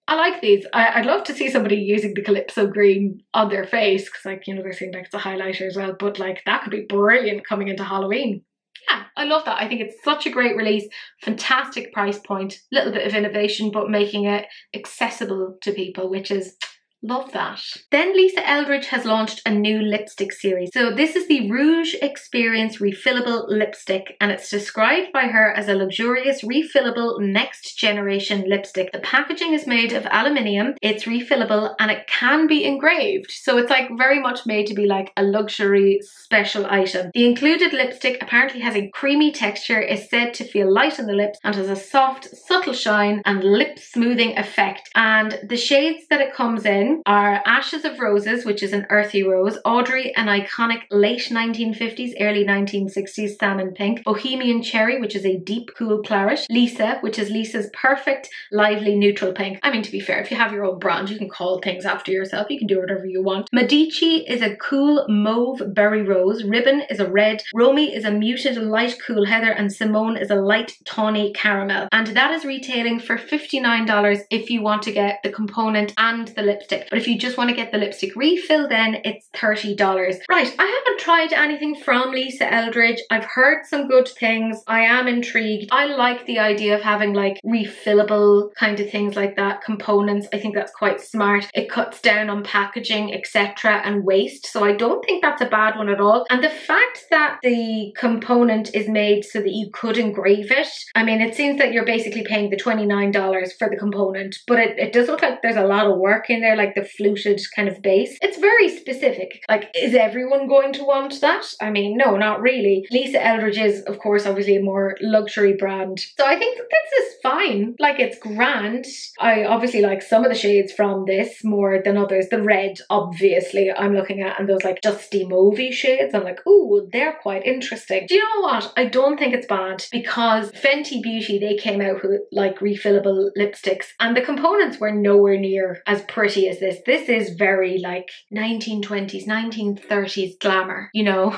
I like these. I'd love to see somebody using the Calypso Green on their face, because like, you know, they're saying like it's a highlighter as well, but like that could be brilliant coming into Halloween. Yeah, I love that. I think it's such a great release, fantastic price point, little bit of innovation, but making it accessible to people, which is Love that. Then Lisa Eldridge has launched a new lipstick series. So this is the Rouge Experience Refillable Lipstick, and it's described by her as a luxurious refillable next generation lipstick. The packaging is made of aluminium, it's refillable, and it can be engraved. So it's like very much made to be like a luxury special item. The included lipstick apparently has a creamy texture, is said to feel light on the lips, and has a soft, subtle shine and lip smoothing effect. And the shades that it comes in are Ashes of Roses, which is an earthy rose, Audrey, an iconic late 1950s, early 1960s salmon pink, Bohemian Cherry, which is a deep cool claret, Lisa, which is Lisa's perfect lively neutral pink. I mean, to be fair, if you have your own brand, you can call things after yourself, you can do whatever you want. Medici is a cool mauve berry rose, Ribbon is a red, Romy is a muted light cool heather, and Simone is a light tawny caramel. And that is retailing for $59 if you want to get the component and the lipstick. But if you just want to get the lipstick refill, then it's $30. Right, I haven't tried anything from Lisa Eldridge. I've heard some good things. I am intrigued. I like the idea of having like refillable kind of things like that, components. I think that's quite smart. It cuts down on packaging, etc., and waste. So I don't think that's a bad one at all. And the fact that the component is made so that you could engrave it, I mean, it seems that you're basically paying the $29 for the component, but it does look like there's a lot of work in there, like the fluted kind of base. It's very specific. Like, is everyone going to want that? I mean, no, not really. Lisa Eldridge is, of course, obviously a more luxury brand. So I think that this is fine. Like, it's grand. I obviously like some of the shades from this more than others. The red, obviously, I'm looking at, and those like dusty mauvey shades, I'm like, ooh, they're quite interesting. Do you know what? I don't think it's bad, because Fenty Beauty, they came out with like refillable lipsticks, and the components were nowhere near as pretty as this. This is very like 1920s, 1930s glamour, you know?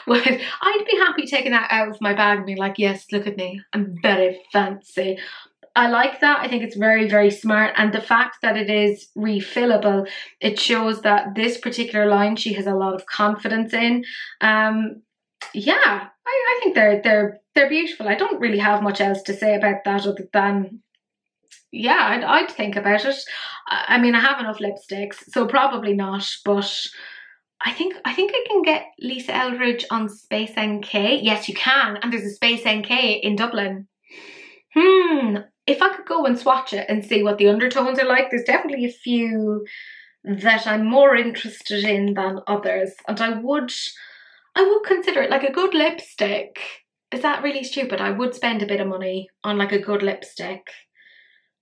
Well, I'd be happy taking that out of my bag and being like, yes, look at me, I'm very fancy. I like that. I think it's very, very smart. And the fact that it is refillable, it shows that this particular line she has a lot of confidence in. Yeah, I think they're beautiful. I don't really have much else to say about that other than, yeah, I'd think about it. I mean, I have enough lipsticks, so probably not, but I think I can get Lisa Eldridge on Space NK. Yes, you can, and there's a Space NK in Dublin. If I could go and swatch it and see what the undertones are like, there's definitely a few that I'm more interested in than others, and I would consider it. Like a good lipstick. Is that really stupid? I would spend a bit of money on like a good lipstick.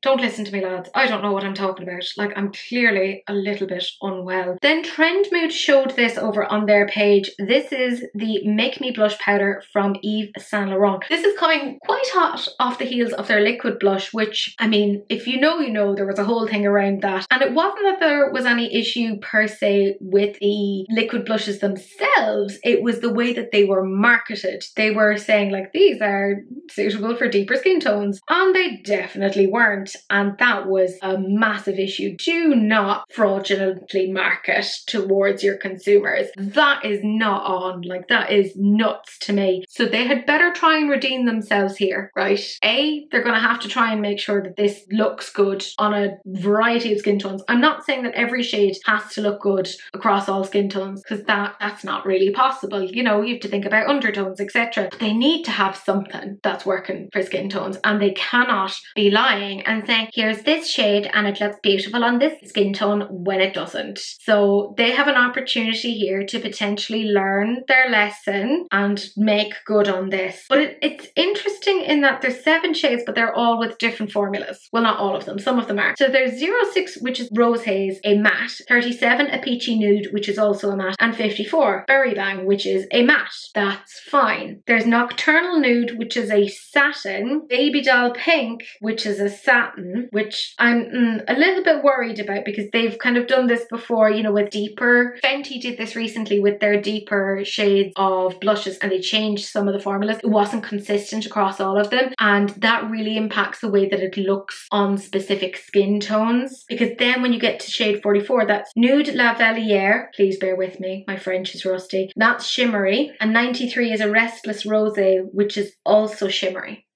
Don't listen to me, lads. I don't know what I'm talking about. Like, I'm clearly a little bit unwell. Then Trend Mood showed this over on their page. This is the Make Me Blush powder from Yves Saint Laurent. This is coming quite hot off the heels of their liquid blush, which, I mean, if you know, you know, there was a whole thing around that. And it wasn't that there was any issue per se with the liquid blushes themselves. It was the way that they were marketed. They were saying like, these are suitable for deeper skin tones. And they definitely weren't. And that was a massive issue. Do not fraudulently market towards your consumers. That is not on. Like, that is nuts to me. So they had better try and redeem themselves here, right? A, they're going to have to try and make sure that this looks good on a variety of skin tones. I'm not saying that every shade has to look good across all skin tones, because that's not really possible. You know, you have to think about undertones, etc. They need to have something that's working for skin tones, and they cannot be lying and saying, here's this shade and it looks beautiful on this skin tone, when it doesn't. So they have an opportunity here to potentially learn their lesson and make good on this. But it's interesting in that there's 7 shades, but they're all with different formulas. Well, not all of them, some of them are. So there's 06, which is Rose Haze, a matte, 37, a peachy nude, which is also a matte, and 54, Berry Bang, which is a matte. That's fine. There's Nocturnal Nude, which is a satin, Baby Doll Pink, which is a satin, which I'm a little bit worried about, because they've kind of done this before, you know, with deeper. Fenty did this recently with their deeper shades of blushes, and they changed some of the formulas. It wasn't consistent across all of them, and that really impacts the way that it looks on specific skin tones, because then when you get to shade 44, that's Nude La Valliere. Please bear with me, my French is rusty. That's shimmery, and 93 is a Restless Rosé, which is also shimmery.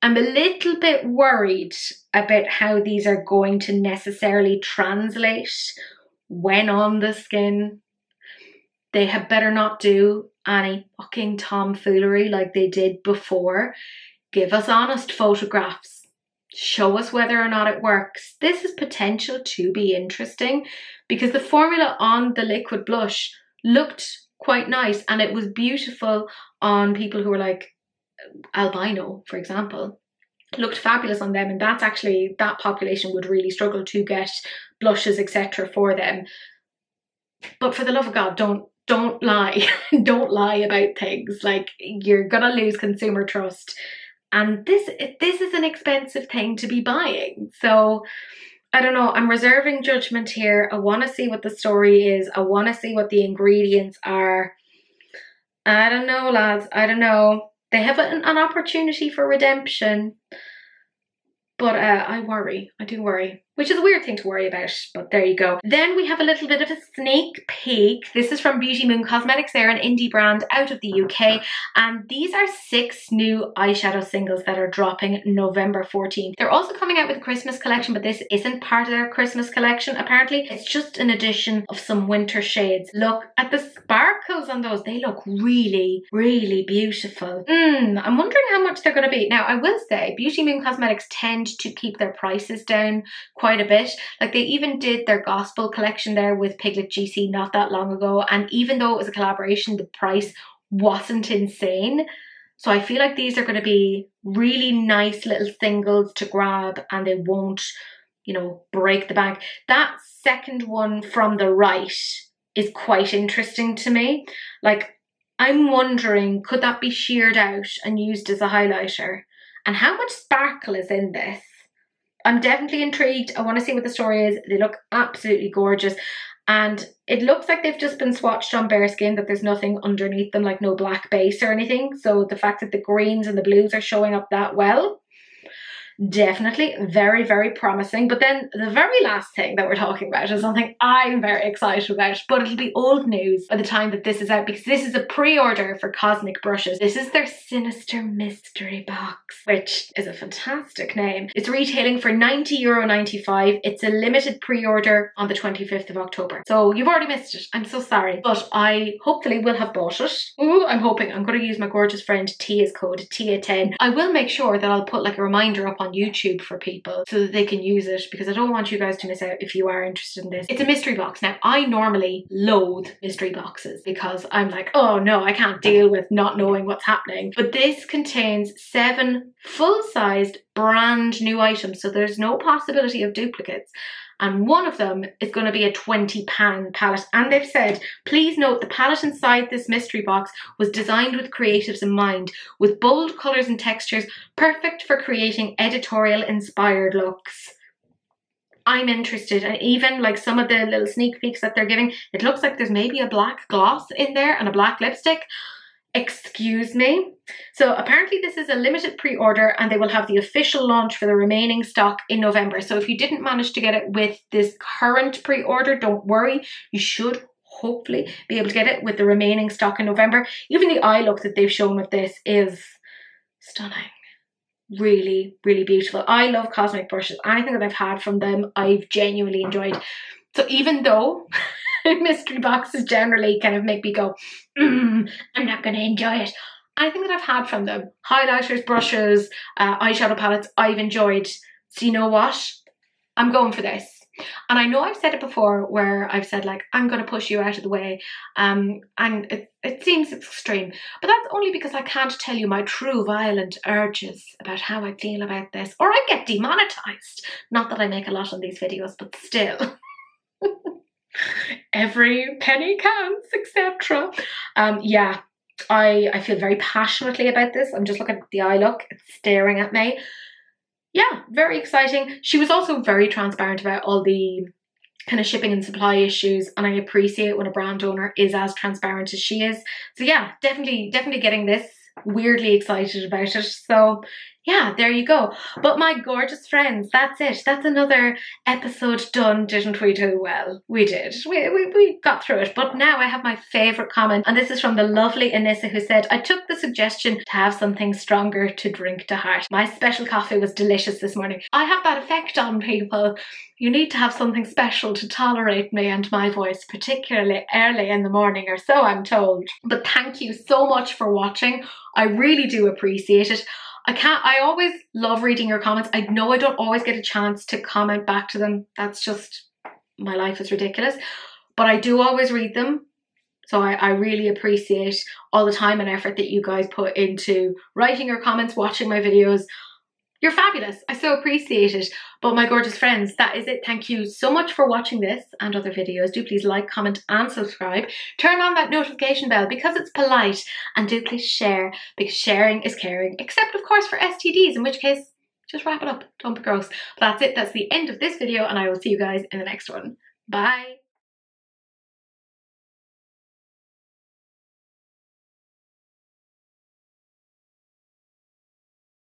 I'm a little bit worried about how these are going to necessarily translate when on the skin. They had better not do any fucking tomfoolery like they did before. Give us honest photographs. Show us whether or not it works. This has potential to be interesting because the formula on the liquid blush looked quite nice and it was beautiful on people who were like albino, for example. It looked fabulous on them, and that's actually, that population would really struggle to get blushes, etc. for them. But for the love of God, don't lie. Don't lie about things. Like, you're gonna lose consumer trust. And this is an expensive thing to be buying. So I don't know, I'm reserving judgment here. I want to see what the story is. I want to see what the ingredients are. I don't know, lads. I don't know. They have an opportunity for redemption. But I worry. I do worry. Which is a weird thing to worry about, but there you go. Then we have a little bit of a sneak peek. This is from Beauty Moon Cosmetics. They're an indie brand out of the UK. And these are 6 new eyeshadow singles that are dropping November 14th. They're also coming out with a Christmas collection, but this isn't part of their Christmas collection, apparently. It's just an addition of some winter shades. Look at the sparkles on those. They look really, really beautiful. I'm wondering how much they're going to be. Now, I will say, Beauty Moon Cosmetics tend to keep their prices down quite a bit. Like, they even did their gospel collection there with Piglet GC not that long ago, and even though it was a collaboration, the price wasn't insane. So I feel like these are going to be really nice little singles to grab, and they won't, you know, break the bank. That second one from the right is quite interesting to me. Like, I'm wondering, could that be sheared out and used as a highlighter? And how much sparkle is in this? I'm definitely intrigued. I want to see what the story is. They look absolutely gorgeous. And it looks like they've just been swatched on bare skin, that there's nothing underneath them, like no black base or anything. So the fact that the greens and the blues are showing up that well, definitely very, very promising. But then the very last thing that we're talking about is something I'm very excited about, but it'll be old news by the time that this is out, because this is a pre-order for Cosmic brushes. This is their Sinister mystery box, which is a fantastic name. It's retailing for €90.95. It's a limited pre-order on the 25th of October. So you've already missed it. I'm so sorry. But I hopefully will have bought it. Ooh, I'm hoping. I'm going to use my gorgeous friend Tia's code, Tia10. I will make sure that I'll put like a reminder up on YouTube for people so that they can use it, because I don't want you guys to miss out if you are interested in this. It's a mystery box. Now, I normally loathe mystery boxes because I'm like, oh no, I can't deal with not knowing what's happening. But this contains 7 full-sized brand new items, so there's no possibility of duplicates. And one of them is going to be a 20-pan palette. And they've said, please note the palette inside this mystery box was designed with creatives in mind, with bold colours and textures, perfect for creating editorial inspired looks. I'm interested. And even like some of the little sneak peeks that they're giving, it looks like there's maybe a black gloss in there and a black lipstick. Excuse me. So apparently this is a limited pre-order, and they will have the official launch for the remaining stock in November. So if you didn't manage to get it with this current pre-order, don't worry. You should hopefully be able to get it with the remaining stock in November. Even the eye look that they've shown with this is stunning. Really, really beautiful. I love Cosmic brushes. Anything that I've had from them, I've genuinely enjoyed. So even though mystery boxes generally kind of make me go, I'm not going to enjoy it, anything that I've had from them, highlighters, brushes, eyeshadow palettes, I've enjoyed. So you know what? I'm going for this. And I know I've said it before where I've said like, I'm going to push you out of the way. And it seems extreme, but that's only because I can't tell you my true violent urges about how I feel about this, or I get demonetized. Not that I make a lot on these videos, but still. Every penny counts, etc. Yeah, I feel very passionately about this. I'm just looking at the eye look, it's staring at me. Yeah, very exciting. She was also very transparent about all the kind of shipping and supply issues, and I appreciate when a brand owner is as transparent as she is. So yeah, definitely getting this. Weirdly excited about it. So yeah, there you go. But my gorgeous friends, that's it. That's another episode done. Didn't we do well? We did. We got through it. But now I have my favourite comment, and this is from the lovely Anissa, who said, I took the suggestion to have something stronger to drink to heart. My special coffee was delicious this morning. I have that effect on people. You need to have something special to tolerate me and my voice, particularly early in the morning, or so I'm told. But thank you so much for watching. I really do appreciate it. I always love reading your comments. I know I don't always get a chance to comment back to them. That's just, my life is ridiculous. But I do always read them. So I really appreciate all the time and effort that you guys put into writing your comments, watching my videos. You're fabulous. I so appreciate it. But my gorgeous friends, that is it. Thank you so much for watching this and other videos. Do please like, comment and subscribe. Turn on that notification bell because it's polite. And do please share, because sharing is caring. Except of course for STDs, in which case just wrap it up. Don't be gross. But that's it. That's the end of this video, and I will see you guys in the next one. Bye.